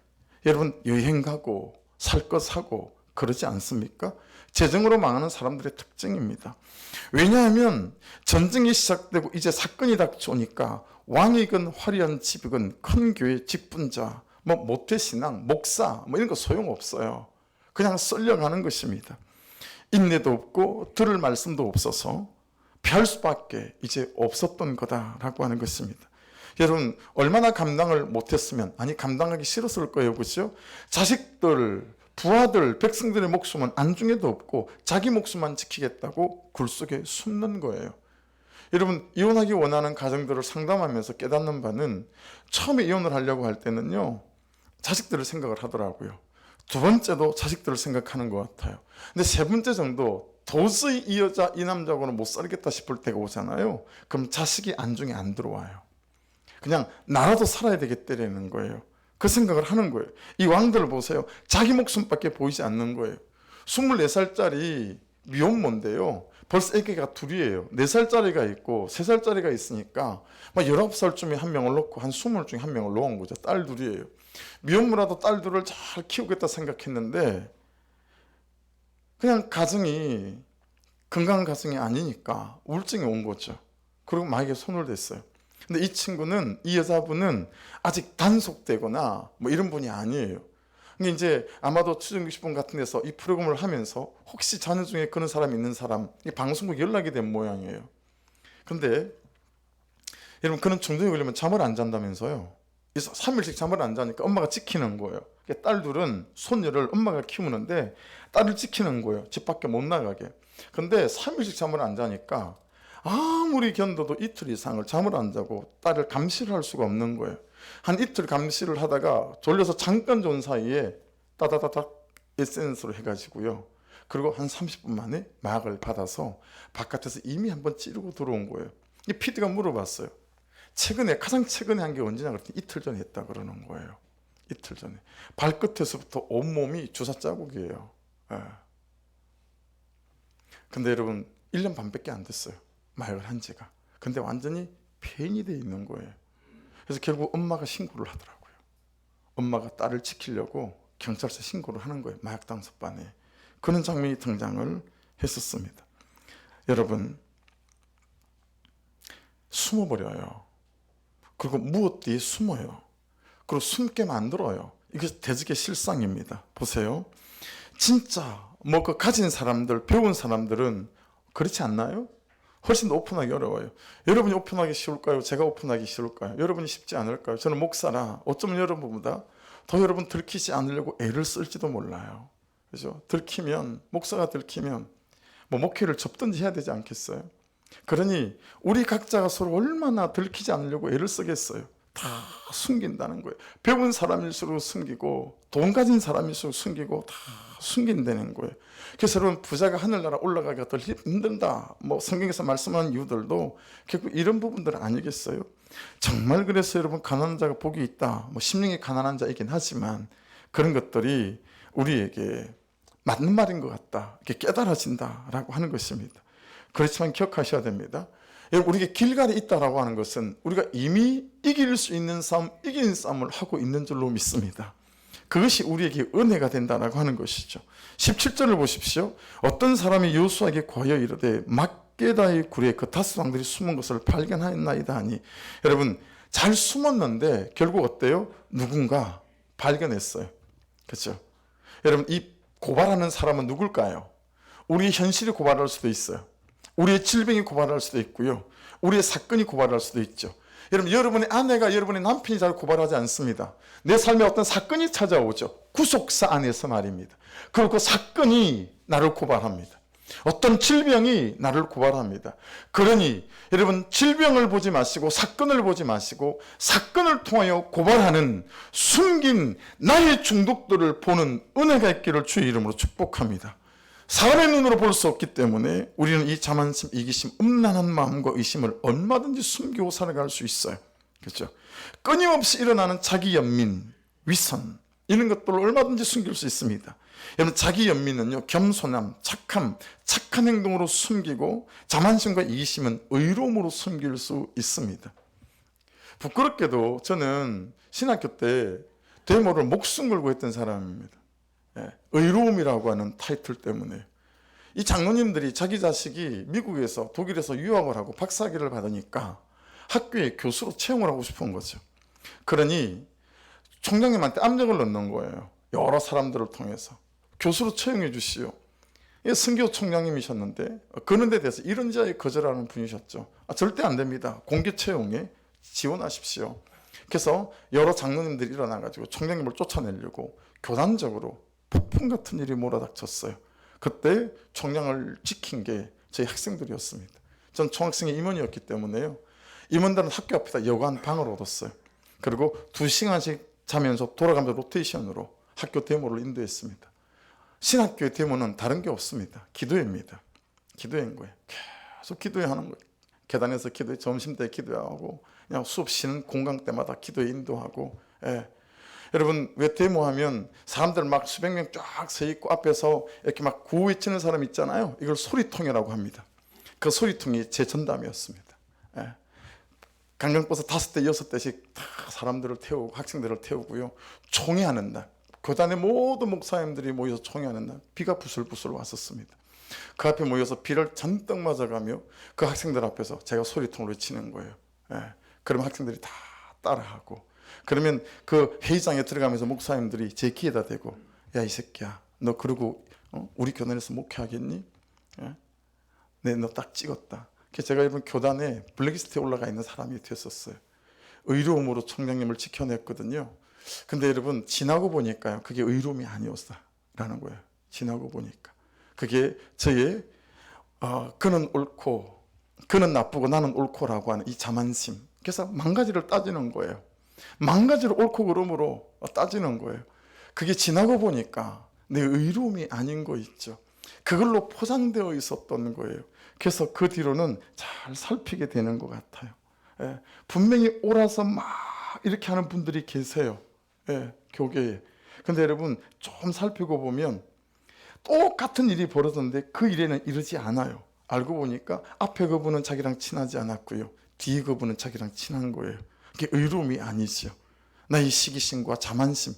여러분 여행 가고 살 것 사고 그러지 않습니까? 재정으로 망하는 사람들의 특징입니다. 왜냐하면 전쟁이 시작되고 이제 사건이 닥쳐오니까 왕이건 화려한 집이건 큰 교회 직분자, 모태신앙, 목사 이런 거 소용없어요. 그냥 썰려가는 것입니다. 인내도 없고 들을 말씀도 없어서 피할 수밖에 이제 없었던 거다라고 하는 것입니다. 여러분, 얼마나 감당을 못했으면, 아니 감당하기 싫었을 거예요, 그렇죠? 자식들, 부하들, 백성들의 목숨은 안중에도 없고 자기 목숨만 지키겠다고 굴속에 숨는 거예요. 여러분, 이혼하기 원하는 가정들을 상담하면서 깨닫는 바는 처음에 이혼을 하려고 할 때는요, 자식들을 생각을 하더라고요. 두 번째도 자식들을 생각하는 것 같아요. 근데 세 번째 정도 도저히 이 여자, 이 남자하고는 못 살겠다 싶을 때가 오잖아요. 그럼 자식이 안중에 안 들어와요. 그냥 나라도 살아야 되겠다라는 거예요. 그 생각을 하는 거예요. 이 왕들을 보세요. 자기 목숨밖에 보이지 않는 거예요. 24살짜리 미혼모인데요. 벌써 애기가 둘이에요. 4살짜리가 있고 3살짜리가 있으니까 19살쯤에 한 명을 놓고 한 20 중에 한 명을 놓은 거죠. 딸 둘이에요. 미혼모라도 딸 둘을 잘 키우겠다 생각했는데 그냥 가정이 건강한 가정이 아니니까 우울증이 온 거죠. 그리고 마에게 손을 댔어요. 근데 이 친구는, 이 여자분은 아직 단속되거나 이런 분이 아니에요. 근데 이제 아마도 추정기식분 같은 데서 이 프로그램을 하면서 혹시 자녀 중에 그런 사람이 있는 사람, 방송국 연락이 된 모양이에요. 근데 여러분, 그런 중독에 걸리면 잠을 안 잔다면서요. 3일씩 잠을 안 자니까 엄마가 지키는 거예요. 딸 둘은 손녀를 엄마가 키우는데 딸을 지키는 거예요. 집 밖에 못 나가게. 근데 3일씩 잠을 안 자니까 아무리 견뎌도 이틀 이상을 잠을 안 자고 딸을 감시를 할 수가 없는 거예요. 한 이틀 감시를 하다가 졸려서 잠깐 존 사이에 따다다닥 SNS로 해가지고요. 그리고 한 30분 만에 마약을 받아서 바깥에서 이미 한번 찌르고 들어온 거예요. 이 PD가 물어봤어요. 가장 최근에 한 게 언제냐 그랬더니 이틀 전에 했다 그러는 거예요. 이틀 전에. 발끝에서부터 온몸이 주사 자국이에요. 근데 여러분, 1년 반밖에 안 됐어요. 마약을 한 지가. 근데 완전히 폐인이 돼 있는 거예요. 그래서 결국 엄마가 신고를 하더라고요. 엄마가 딸을 지키려고 경찰서에 신고를 하는 거예요. 마약 단속반에. 그런 장면이 등장을 했었습니다. 여러분, 숨어버려요. 그리고 무엇 뒤에 숨어요. 그리고 숨게 만들어요. 이게 대적의 실상입니다. 보세요. 진짜 그 가진 사람들, 배운 사람들은 그렇지 않나요? 훨씬 더 오픈하기 어려워요. 여러분이 오픈하기 쉬울까요? 제가 오픈하기 쉬울까요? 여러분이 쉽지 않을까요? 저는 목사라 어쩌면 여러분보다 더 여러분 들키지 않으려고 애를 쓸지도 몰라요. 그죠? 목사가 들키면 목회를 접든지 해야 되지 않겠어요? 그러니 우리 각자가 서로 얼마나 들키지 않으려고 애를 쓰겠어요. 다 숨긴다는 거예요. 배운 사람일수록 숨기고 돈 가진 사람일수록 숨기고 다 숨긴다는 거예요. 그래서 여러분, 부자가 하늘나라 올라가기가 더 힘들다, 성경에서 말씀하는 이유들도 결국 이런 부분들은 아니겠어요? 정말 그래서 여러분, 가난한 자가 복이 있다, 심령이 가난한 자이긴 하지만 그런 것들이 우리에게 맞는 말인 것 같다, 이렇게 깨달아진다라고 하는 것입니다. 그렇지만 기억하셔야 됩니다. 여러분, 우리에게 길갈이 있다라고 하는 것은 우리가 이미 이길 수 있는 싸움, 이긴 싸움을 하고 있는 줄로 믿습니다. 그것이 우리에게 은혜가 된다라고 하는 것이죠. 17절을 보십시오. 어떤 사람이 여호수아에게 고하여 이르되 막게다의 굴에 그 다섯 왕들이 숨은 것을 발견하였나이다 하니, 여러분, 잘 숨었는데 결국 어때요? 누군가 발견했어요. 그렇죠? 여러분, 이 고발하는 사람은 누굴까요? 우리 현실이 고발할 수도 있어요. 우리의 질병이 고발할 수도 있고요. 우리의 사건이 고발할 수도 있죠. 여러분의 아내가 여러분의 남편이 잘 고발하지 않습니다. 내 삶에 어떤 사건이 찾아오죠. 구속사 안에서 말입니다. 그리고 그 사건이 나를 고발합니다. 어떤 질병이 나를 고발합니다. 그러니 여러분, 질병을 보지 마시고 사건을 보지 마시고 사건을 통하여 고발하는 숨긴 나의 중독들을 보는 은혜가 있기를 주의 이름으로 축복합니다. 사람의 눈으로 볼 수 없기 때문에 우리는 이 자만심, 이기심, 음란한 마음과 의심을 얼마든지 숨기고 살아갈 수 있어요. 그렇죠? 끊임없이 일어나는 자기 연민, 위선 이런 것들을 얼마든지 숨길 수 있습니다. 여러분, 자기 연민은요, 겸손함, 착함, 착한 행동으로 숨기고, 자만심과 이기심은 의로움으로 숨길 수 있습니다. 부끄럽게도 저는 신학교 때 데모를 목숨 걸고 했던 사람입니다. 의로움이라고 하는 타이틀 때문에. 이 장로님들이 자기 자식이 미국에서, 독일에서 유학을 하고 박사학위를 받으니까 학교에 교수로 채용을 하고 싶은 거죠. 그러니 총장님한테 압력을 넣는 거예요. 여러 사람들을 통해서 교수로 채용해 주시오. 승교 총장님이셨는데 그런 데 대해서 이런저런 거절하는 분이셨죠. 절대 안 됩니다. 공개 채용에 지원하십시오. 그래서 여러 장로님들이 일어나가지고 총장님을 쫓아내려고 교단적으로 폭풍 같은 일이 몰아닥쳤어요. 그때 총장을 지킨 게 저희 학생들이었습니다. 전 총학생의 임원이었기 때문에요. 임원들은 학교 앞에다 여관 방을 얻었어요. 그리고 2시간씩 자면서 돌아가면서 로테이션으로 학교 데모를 인도했습니다. 신학교의 데모는 다른 게 없습니다. 기도회입니다. 기도회인 거예요. 계속 기도회 하는 거예요. 계단에서 기도회, 점심때 기도하고 그냥 수업 쉬는 공강 때마다 기도회 인도하고. 여러분, 왜 데모하면 사람들 막 수백 명 쫙 서 있고 앞에서 이렇게 막 구호 외치는 사람 있잖아요. 이걸 소리통이라고 합니다. 그 소리통이 제 전담이었습니다. 강경버스 5대, 6대씩 다 사람들을 태우고 학생들을 태우고요. 총회하는 날, 교단의 모든 목사님들이 모여서 총회하는 날, 비가 부슬부슬 왔었습니다. 그 앞에 모여서 비를 잔뜩 맞아가며 그 학생들 앞에서 제가 소리통을 외치는 거예요. 그러면 학생들이 다 따라하고, 그러면 그 회의장에 들어가면서 목사님들이 제 귀에다 대고, 야, 이 새끼야, 너 그러고 우리 교단에서 목회하겠니? 네, 너 딱 찍었다. 제가 이번 교단에 블랙리스트에 올라가 있는 사람이 됐었어요. 의로움으로 총장님을 지켜냈거든요. 근데 여러분, 지나고 보니까요, 그게 의로움이 아니었다라는 거예요. 지나고 보니까 그게 저의 그는 옳고 그는 나쁘고 나는 옳고라고 하는 이 자만심. 그래서 만 가지를 따지는 거예요. 만 가지를 옳고 그름으로 따지는 거예요. 그게 지나고 보니까 내 의로움이 아닌 거 있죠. 그걸로 포장되어 있었던 거예요. 그래서 그 뒤로는 잘 살피게 되는 것 같아요. 분명히 옳아서 막 이렇게 하는 분들이 계세요. 교계에. 근데 여러분, 좀 살피고 보면 똑같은 일이 벌어졌는데 그 일에는 이르지 않아요. 알고 보니까 앞에 그분은 자기랑 친하지 않았고요, 뒤에 그분은 자기랑 친한 거예요. 그게 의로움이 아니죠. 나의 시기심과 자만심,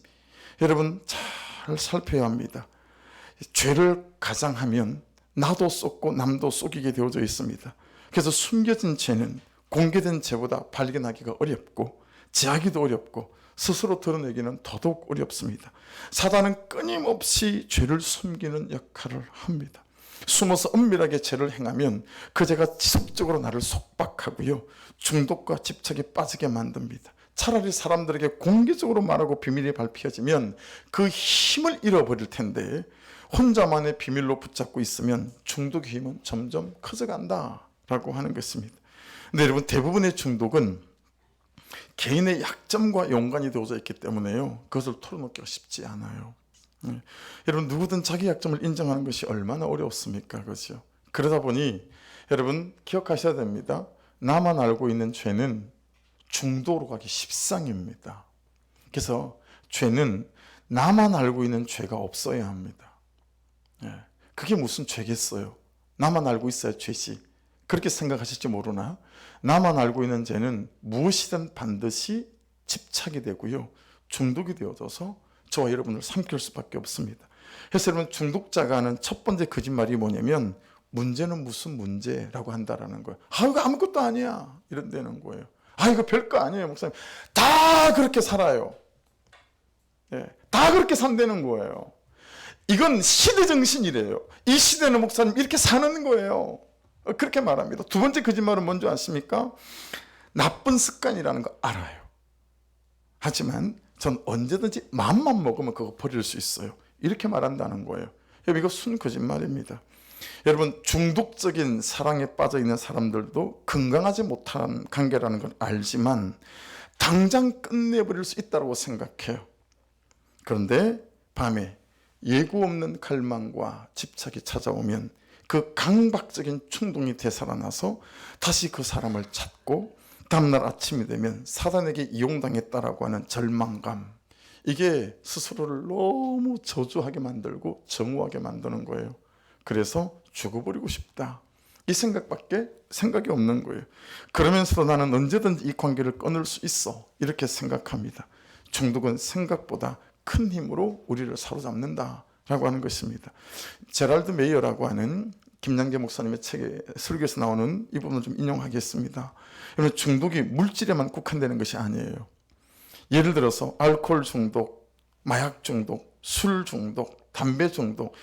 여러분 잘 살펴야 합니다. 죄를 가장하면 나도 쏟고 남도 속이게 되어져 있습니다. 그래서 숨겨진 죄는 공개된 죄보다 발견하기가 어렵고, 제하기도 어렵고, 스스로 드러내기는 더더욱 어렵습니다. 사단은 끊임없이 죄를 숨기는 역할을 합니다. 숨어서 은밀하게 죄를 행하면 그 죄가 지속적으로 나를 속박하고요, 중독과 집착에 빠지게 만듭니다. 차라리 사람들에게 공개적으로 말하고 비밀이 밝혀지면 그 힘을 잃어버릴 텐데, 혼자만의 비밀로 붙잡고 있으면 중독의 힘은 점점 커져간다라고 하는 것입니다. 근데 여러분, 대부분의 중독은 개인의 약점과 연관이 되어져 있기 때문에요, 그것을 털어놓기가 쉽지 않아요. 여러분, 누구든 자기 약점을 인정하는 것이 얼마나 어렵습니까? 그렇죠? 그러다 보니 여러분 기억하셔야 됩니다. 나만 알고 있는 죄는 중독으로 가기 십상입니다. 그래서 죄는 나만 알고 있는 죄가 없어야 합니다. 그게 무슨 죄겠어요? 나만 알고 있어야 죄지. 그렇게 생각하실지 모르나, 나만 알고 있는 죄는 무엇이든 반드시 집착이 되고요, 중독이 되어져서 저와 여러분을 삼킬 수밖에 없습니다. 그래서 여러분, 중독자가 하는 첫 번째 거짓말이 뭐냐면, 문제는 무슨 문제라고 한다라는 거예요. 이거 아무것도 아니야 이런다는 거예요. 이거 별거 아니에요 목사님. 다 그렇게 살아요. 다 그렇게 산다는 거예요. 이건 시대 정신이래요. 이 시대는 목사님 이렇게 사는 거예요. 그렇게 말합니다. 두 번째 거짓말은 뭔지 아십니까? 나쁜 습관이라는 거 알아요. 하지만 전 언제든지 마음만 먹으면 그거 버릴 수 있어요. 이렇게 말한다는 거예요. 여러분, 이거 순 거짓말입니다. 여러분, 중독적인 사랑에 빠져 있는 사람들도 건강하지 못한 관계라는 걸 알지만 당장 끝내버릴 수 있다고 생각해요. 그런데 밤에 예고 없는 갈망과 집착이 찾아오면 그 강박적인 충동이 되살아나서 다시 그 사람을 찾고 다음날 아침이 되면 사단에게 이용당했다라고 하는 절망감, 이게 스스로를 너무 저주하게 만들고 정오하게 만드는 거예요. 그래서 죽어버리고 싶다, 이 생각밖에 생각이 없는 거예요. 그러면서도 나는 언제든지 이 관계를 끊을 수 있어, 이렇게 생각합니다. 중독은 생각보다 큰 힘으로 우리를 사로잡는다라고 하는 것입니다. 제랄드 메이어라고 하는 김양계 목사님의 책에 설교에서 나오는 이 부분을 좀 인용하겠습니다. 여러분, 중독이 물질에만 국한되는 것이 아니에요. 예를 들어서 알코올 중독, 마약 중독, 술 중독, 담배 중독,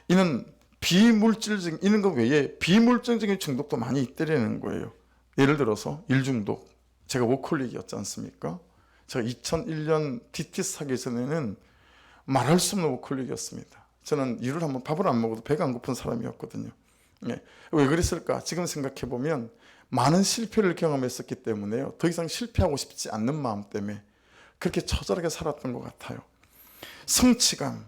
이는 비물질적인, 이런 것 외에 비물질적인 중독도 많이 있다는 거예요. 예를 들어서 일 중독, 제가 워커홀릭이었지 않습니까? 제가 2001년 DTS 하기 전에는 말할 수 없는 워커홀릭이었습니다. 저는 일을 하면 밥을 안 먹어도 배가 안 고픈 사람이었거든요. 예. 왜 그랬을까? 지금 생각해 보면 많은 실패를 경험했었기 때문에요. 더 이상 실패하고 싶지 않는 마음 때문에 그렇게 처절하게 살았던 것 같아요. 성취감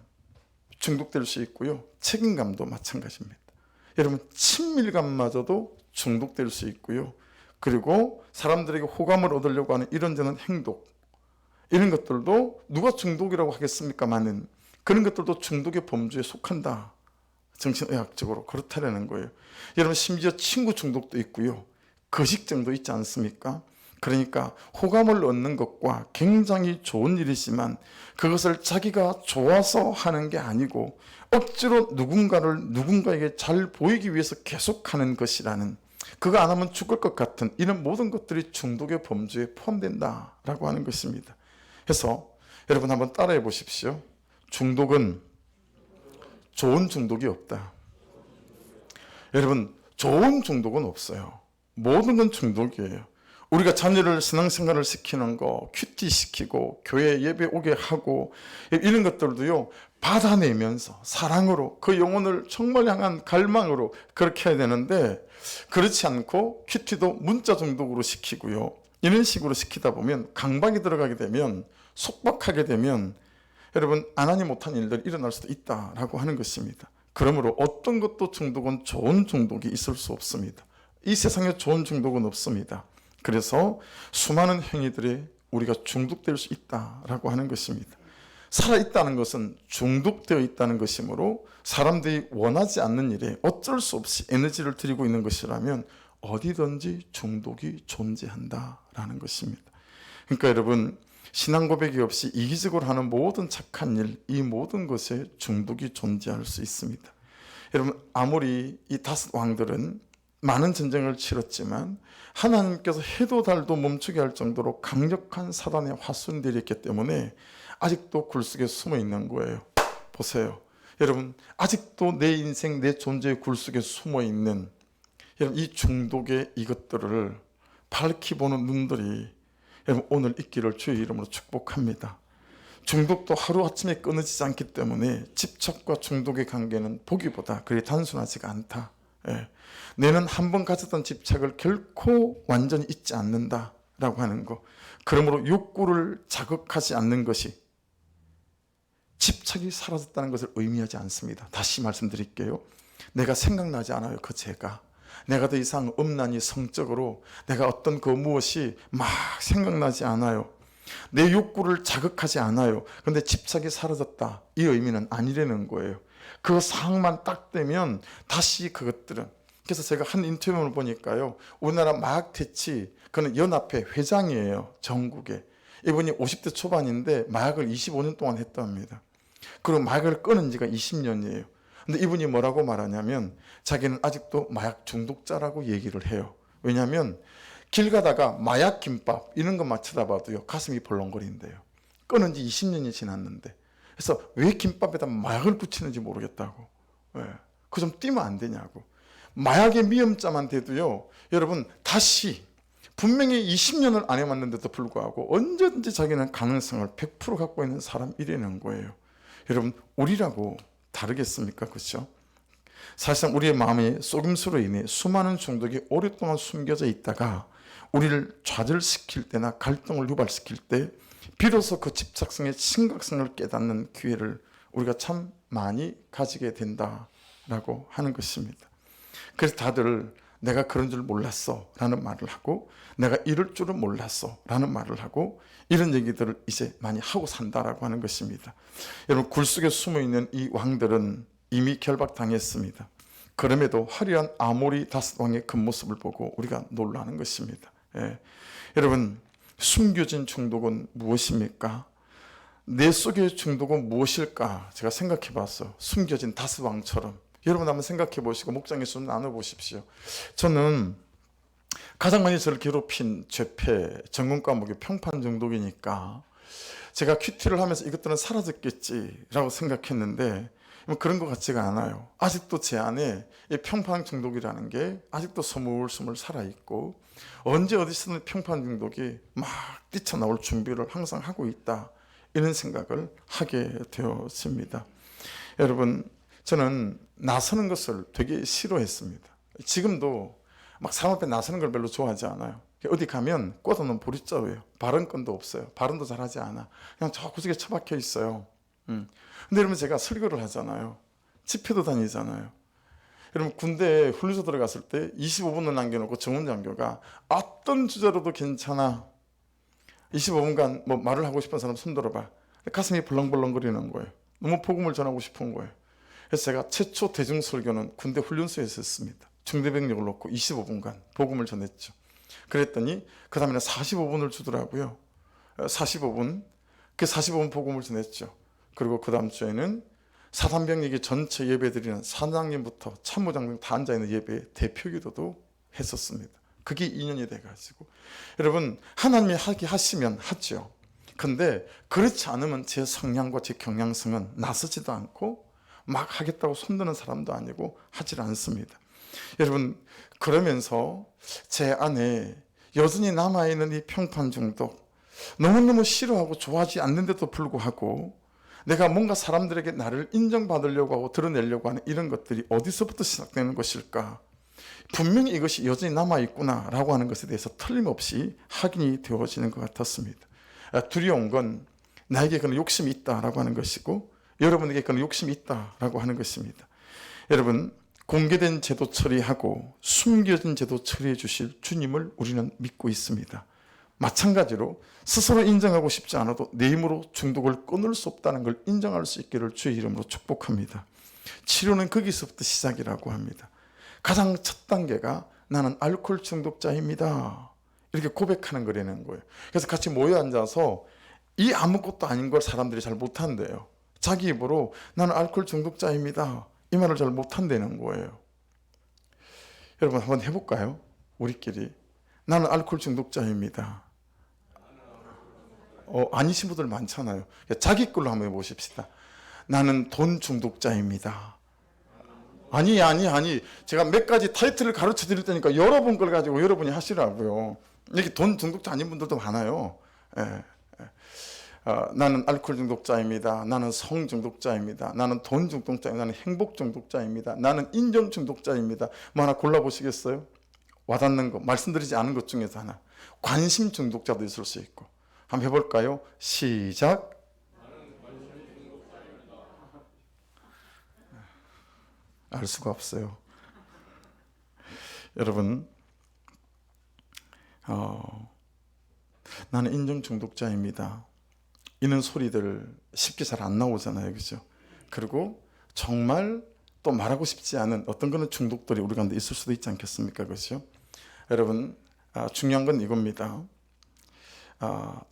중독될 수 있고요. 책임감도 마찬가지입니다. 여러분, 친밀감마저도 중독될 수 있고요. 그리고 사람들에게 호감을 얻으려고 하는 이런저런 행동, 이런 것들도 누가 중독이라고 하겠습니까마는 그런 것들도 중독의 범주에 속한다. 정신의학적으로 그렇다라는 거예요. 여러분, 심지어 친구 중독도 있고요. 거식증도 있지 않습니까? 그러니까 호감을 얻는 것과 굉장히 좋은 일이지만 그것을 자기가 좋아서 하는 게 아니고 억지로 누군가에게 잘 보이기 위해서 계속하는 것이라는, 그거 안 하면 죽을 것 같은 이런 모든 것들이 중독의 범주에 포함된다라고 하는 것입니다. 그래서 여러분 한번 따라해 보십시오. 중독은 좋은 중독이 없다. 여러분, 좋은 중독은 없어요. 모든 건 중독이에요. 우리가 자녀를 신앙생활을 시키는 거, 큐티 시키고 교회 예배 오게 하고 이런 것들도요, 받아내면서 사랑으로 그 영혼을 정말 향한 갈망으로 그렇게 해야 되는데, 그렇지 않고 큐티도 문자 중독으로 시키고요, 이런 식으로 시키다 보면 강박이 들어가게 되면, 속박하게 되면 여러분 안 하니 못한 일들이 일어날 수도 있다라고 하는 것입니다. 그러므로 어떤 것도 중독은 좋은 중독이 있을 수 없습니다. 이 세상에 좋은 중독은 없습니다. 그래서 수많은 행위들에 우리가 중독될 수 있다라고 하는 것입니다. 살아있다는 것은 중독되어 있다는 것이므로 사람들이 원하지 않는 일에 어쩔 수 없이 에너지를 들이고 있는 것이라면 어디든지 중독이 존재한다라는 것입니다. 그러니까 여러분, 신앙 고백이 없이 이기적으로 하는 모든 착한 일, 이 모든 것에 중독이 존재할 수 있습니다. 여러분, 아무리 이 다섯 왕들은 많은 전쟁을 치렀지만 하나님께서 해도 달도 멈추게 할 정도로 강력한 사단의 화순들이 있기 때문에 아직도 굴속에 숨어 있는 거예요. 보세요. 여러분, 아직도 내 인생, 내 존재의 굴속에 숨어 있는 여러분, 이 중독의 이것들을 밝히 보는 눈들이 여러분 오늘 있기를 주의 이름으로 축복합니다. 중독도 하루아침에 끊어지지 않기 때문에 집착과 중독의 관계는 보기보다 그리 단순하지가 않다. 예. 내는 한번 가졌던 집착을 결코 완전히 잊지 않는다라고 하는 거. 그러므로 욕구를 자극하지 않는 것이 집착이 사라졌다는 것을 의미하지 않습니다. 다시 말씀드릴게요. 내가 생각나지 않아요. 그 죄가. 내가 더 이상 음란히 성적으로 내가 어떤 그 무엇이 막 생각나지 않아요. 내 욕구를 자극하지 않아요. 그런데 집착이 사라졌다, 이 의미는 아니라는 거예요. 그 상황만 딱 되면 다시 그것들은, 그래서 제가 한 인터뷰를 보니까요, 우리나라 마약 퇴치 그는 연합회 회장이에요. 전국에. 이분이 50대 초반인데 마약을 25년 동안 했답니다. 그리고 마약을 끊은 지가 20년이에요. 근데 이분이 뭐라고 말하냐면 자기는 아직도 마약 중독자라고 얘기를 해요. 왜냐하면 길 가다가 마약 김밥 이런 것만 쳐다봐도요, 가슴이 벌렁거린대요. 끊은 지 20년이 지났는데. 그래서 왜 김밥에다 마약을 붙이는지 모르겠다고. 왜? 그거 좀 띄면 안 되냐고. 마약의 미음자만 돼도요, 여러분 다시 분명히 20년을 안 해왔는데도 불구하고 언제든지 자기는 가능성을 100% 갖고 있는 사람이라는 거예요. 여러분, 우리라고 다르겠습니까? 그렇죠? 사실상 우리의 마음에 속임수로 인해 수많은 중독이 오랫동안 숨겨져 있다가 우리를 좌절시킬 때나 갈등을 유발시킬 때 비로소 그 집착성의 심각성을 깨닫는 기회를 우리가 참 많이 가지게 된다라고 하는 것입니다. 그래서 다들 내가 그런 줄 몰랐어 라는 말을 하고, 내가 이럴 줄은 몰랐어 라는 말을 하고, 이런 얘기들을 이제 많이 하고 산다라고 하는 것입니다. 여러분, 굴 속에 숨어있는 이 왕들은 이미 결박당했습니다. 그럼에도 화려한 아모리 다섯 왕의 겉모습을 보고 우리가 놀라는 것입니다. 예. 여러분, 숨겨진 중독은 무엇입니까? 내 속의 중독은 무엇일까? 제가 생각해 봤어요. 숨겨진 다섯 왕처럼. 여러분 한번 생각해 보시고 목장에서 나눠 보십시오. 저는 가장 많이 저를 괴롭힌 죄패, 전공 과목이 평판 중독이니까 제가 큐티를 하면서 이것들은 사라졌겠지라고 생각했는데 그런 것 같지가 않아요. 아직도 제 안에 이 평판 중독이라는 게 아직도 스물스물 살아있고, 언제 어디서든 평판 중독이 막 뛰쳐나올 준비를 항상 하고 있다, 이런 생각을 하게 되었습니다. 여러분, 저는 나서는 것을 되게 싫어했습니다. 지금도 막 사람 앞에 나서는 걸 별로 좋아하지 않아요. 어디 가면 꽂아놓은 보릿자루예요. 발언권도 없어요. 발언도 잘하지 않아. 그냥 저 구석에 처박혀 있어요. 근데 여러분, 제가 설교를 하잖아요. 집회도 다니잖아요. 여러분, 군대에 훈련소 들어갔을 때 25분을 남겨놓고 정훈장교가 어떤 주제로도 괜찮아, 25분간 뭐 말을 하고 싶은 사람 손 들어봐. 가슴이 벌렁벌렁거리는 거예요. 너무 복음을 전하고 싶은 거예요. 그래서 제가 최초 대중설교는 군대 훈련소에서 했습니다. 중대병력을 놓고 25분간 복음을 전했죠. 그랬더니 그 다음에는 45분을 주더라고요. 45분, 그 45분 복음을 전했죠. 그리고 그 다음 주에는 사단병력이 전체 예배 드리는 사장님부터 참모장님 다 앉아있는 예배 대표 기도도 했었습니다. 그게 2년이 돼가지고, 여러분, 하나님이 하게 하시면 하죠. 근데 그렇지 않으면 제 성향과 제 경향성은 나서지도 않고 막 하겠다고 손드는 사람도 아니고 하질 않습니다. 여러분, 그러면서 제 안에 여전히 남아있는 이 평판 중독, 너무너무 싫어하고 좋아하지 않는데도 불구하고 내가 뭔가 사람들에게 나를 인정받으려고 하고 드러내려고 하는 이런 것들이 어디서부터 시작되는 것일까? 분명히 이것이 여전히 남아있구나 라고 하는 것에 대해서 틀림없이 확인이 되어지는 것 같았습니다. 두려운 건 나에게 그런 욕심이 있다라고 하는 것이고, 여러분에게 그런 욕심이 있다라고 하는 것입니다. 여러분, 공개된 제도 처리하고 숨겨진 제도 처리해 주실 주님을 우리는 믿고 있습니다. 마찬가지로 스스로 인정하고 싶지 않아도 내 힘으로 중독을 끊을 수 없다는 걸 인정할 수 있기를 주의 이름으로 축복합니다. 치료는 거기서부터 시작이라고 합니다. 가장 첫 단계가 나는 알코올 중독자입니다, 이렇게 고백하는 거라는 거예요. 그래서 같이 모여 앉아서 이 아무것도 아닌 걸 사람들이 잘 못한대요. 자기 입으로 나는 알코올 중독자입니다, 이 말을 잘 못한다는 거예요. 여러분, 한번 해볼까요? 우리끼리 나는 알코올 중독자입니다. 아니신 분들 많잖아요. 자기 걸로 한번 해보십시다. 나는 돈 중독자입니다. 아니, 제가 몇 가지 타이틀을 가르쳐 드릴 테니까 여러분 걸 가지고 여러분이 하시라고요. 이렇게 돈 중독자 아닌 분들도 많아요. 나는 알코올 중독자입니다. 나는 성 중독자입니다. 나는 돈 중독자입니다. 나는 행복 중독자입니다. 나는 인정 중독자입니다. 뭐 하나 골라보시겠어요? 와닿는 거, 말씀드리지 않은 것 중에서 하나. 관심 중독자도 있을 수 있고. 한번 해볼까요? 시작. 알 수가 없어요. 여러분, 나는 인정 중독자입니다, 이런 소리들 쉽게 잘 안 나오잖아요, 그죠? 그리고 정말 또 말하고 싶지 않은 어떤 그런 중독들이 우리 가운데 있을 수도 있지 않겠습니까, 그죠? 여러분, 중요한 건 이겁니다.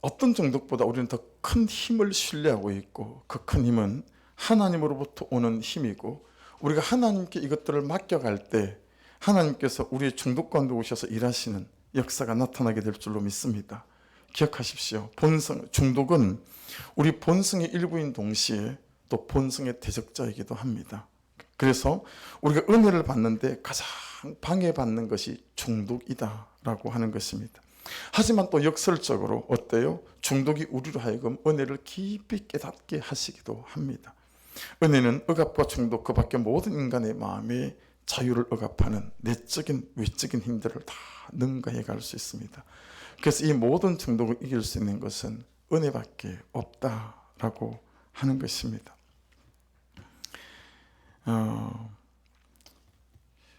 어떤 중독보다 우리는 더 큰 힘을 신뢰하고 있고, 그 큰 힘은 하나님으로부터 오는 힘이고, 우리가 하나님께 이것들을 맡겨갈 때 하나님께서 우리의 중독 가운데 오셔서 일하시는 역사가 나타나게 될 줄로 믿습니다. 기억하십시오. 중독은 우리 본성의 일부인 동시에 또 본성의 대적자이기도 합니다. 그래서 우리가 은혜를 받는데 가장 방해받는 것이 중독이다라고 하는 것입니다. 하지만 또 역설적으로 어때요? 중독이 우리로 하여금 은혜를 깊이 깨닫게 하시기도 합니다. 은혜는 억압과 중독 그 밖에 모든 인간의 마음에 자유를 억압하는 내적인 외적인 힘들을 다 능가해 갈 수 있습니다. 그래서 이 모든 중독을 이길 수 있는 것은 은혜밖에 없다라고 하는 것입니다.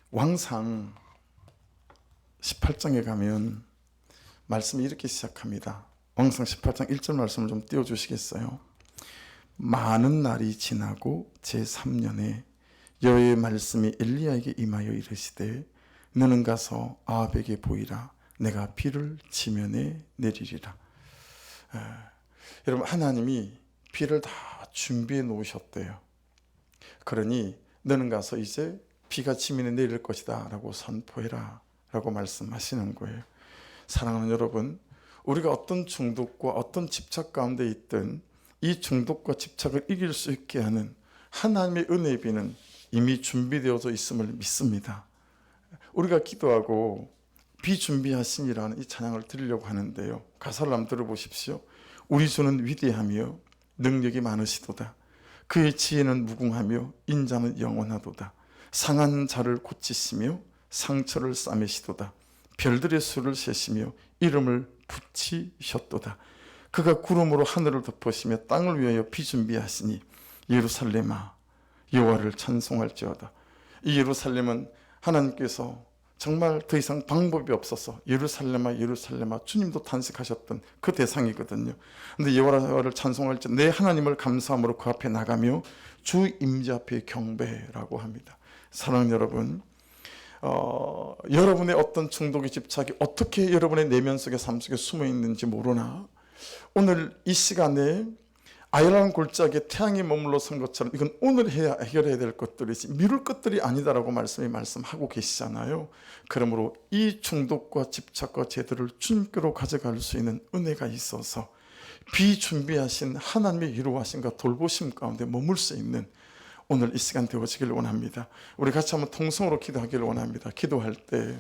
왕상 18장에 가면 말씀이 이렇게 시작합니다. 왕상 18장 1절 말씀을 좀 띄워주시겠어요? 많은 날이 지나고 제3년에 여호와의 말씀이 엘리야에게 임하여 이르시되 너는 가서 아합에게 보이라. 내가 비를 지면에 내리리라. 여러분, 하나님이 비를 다 준비해 놓으셨대요. 그러니 너는 가서 이제 비가 지면에 내릴 것이다 라고 선포해라 라고 말씀하시는 거예요. 사랑하는 여러분, 우리가 어떤 중독과 어떤 집착 가운데 있든 이 중독과 집착을 이길 수 있게 하는 하나님의 은혜의 비는 이미 준비되어져 있음을 믿습니다. 우리가 기도하고 비준비하시니라는 이 찬양을 드리려고 하는데요, 가사를 한번 들어보십시오. 우리 주는 위대하며 능력이 많으시도다. 그의 지혜는 무궁하며 인자는 영원하도다. 상한 자를 고치시며 상처를 싸매시도다. 별들의 수를 세시며 이름을 붙이셨도다. 그가 구름으로 하늘을 덮으시며 땅을 위하여 비준비하시니 예루살렘아 여호와를 찬송할지어다. 이 예루살렘은 하나님께서 정말 더 이상 방법이 없어서 예루살렘아 예루살렘아 주님도 탄식하셨던 그 대상이거든요. 근데 여호와를 찬송할지 내 하나님을 감사함으로 그 앞에 나가며 주 임재 앞에 경배라고 합니다. 사랑하는 여러분, 여러분의 어떤 중독의 집착이 어떻게 여러분의 내면 속에 삶 속에 숨어 있는지 모르나 오늘 이 시간에 아이라는 골짜기에 태양이 머물러 선 것처럼 이건 오늘 해결해야 될 것들이지 미룰 것들이 아니다라고 말씀하고 계시잖아요. 그러므로 이 중독과 집착과 제도를 주님께로 가져갈 수 있는 은혜가 있어서 비준비하신 하나님의 위로하심과 돌보심 가운데 머물 수 있는 오늘 이 시간 되어지길 원합니다. 우리 같이 한번 통성으로 기도하기를 원합니다. 기도할 때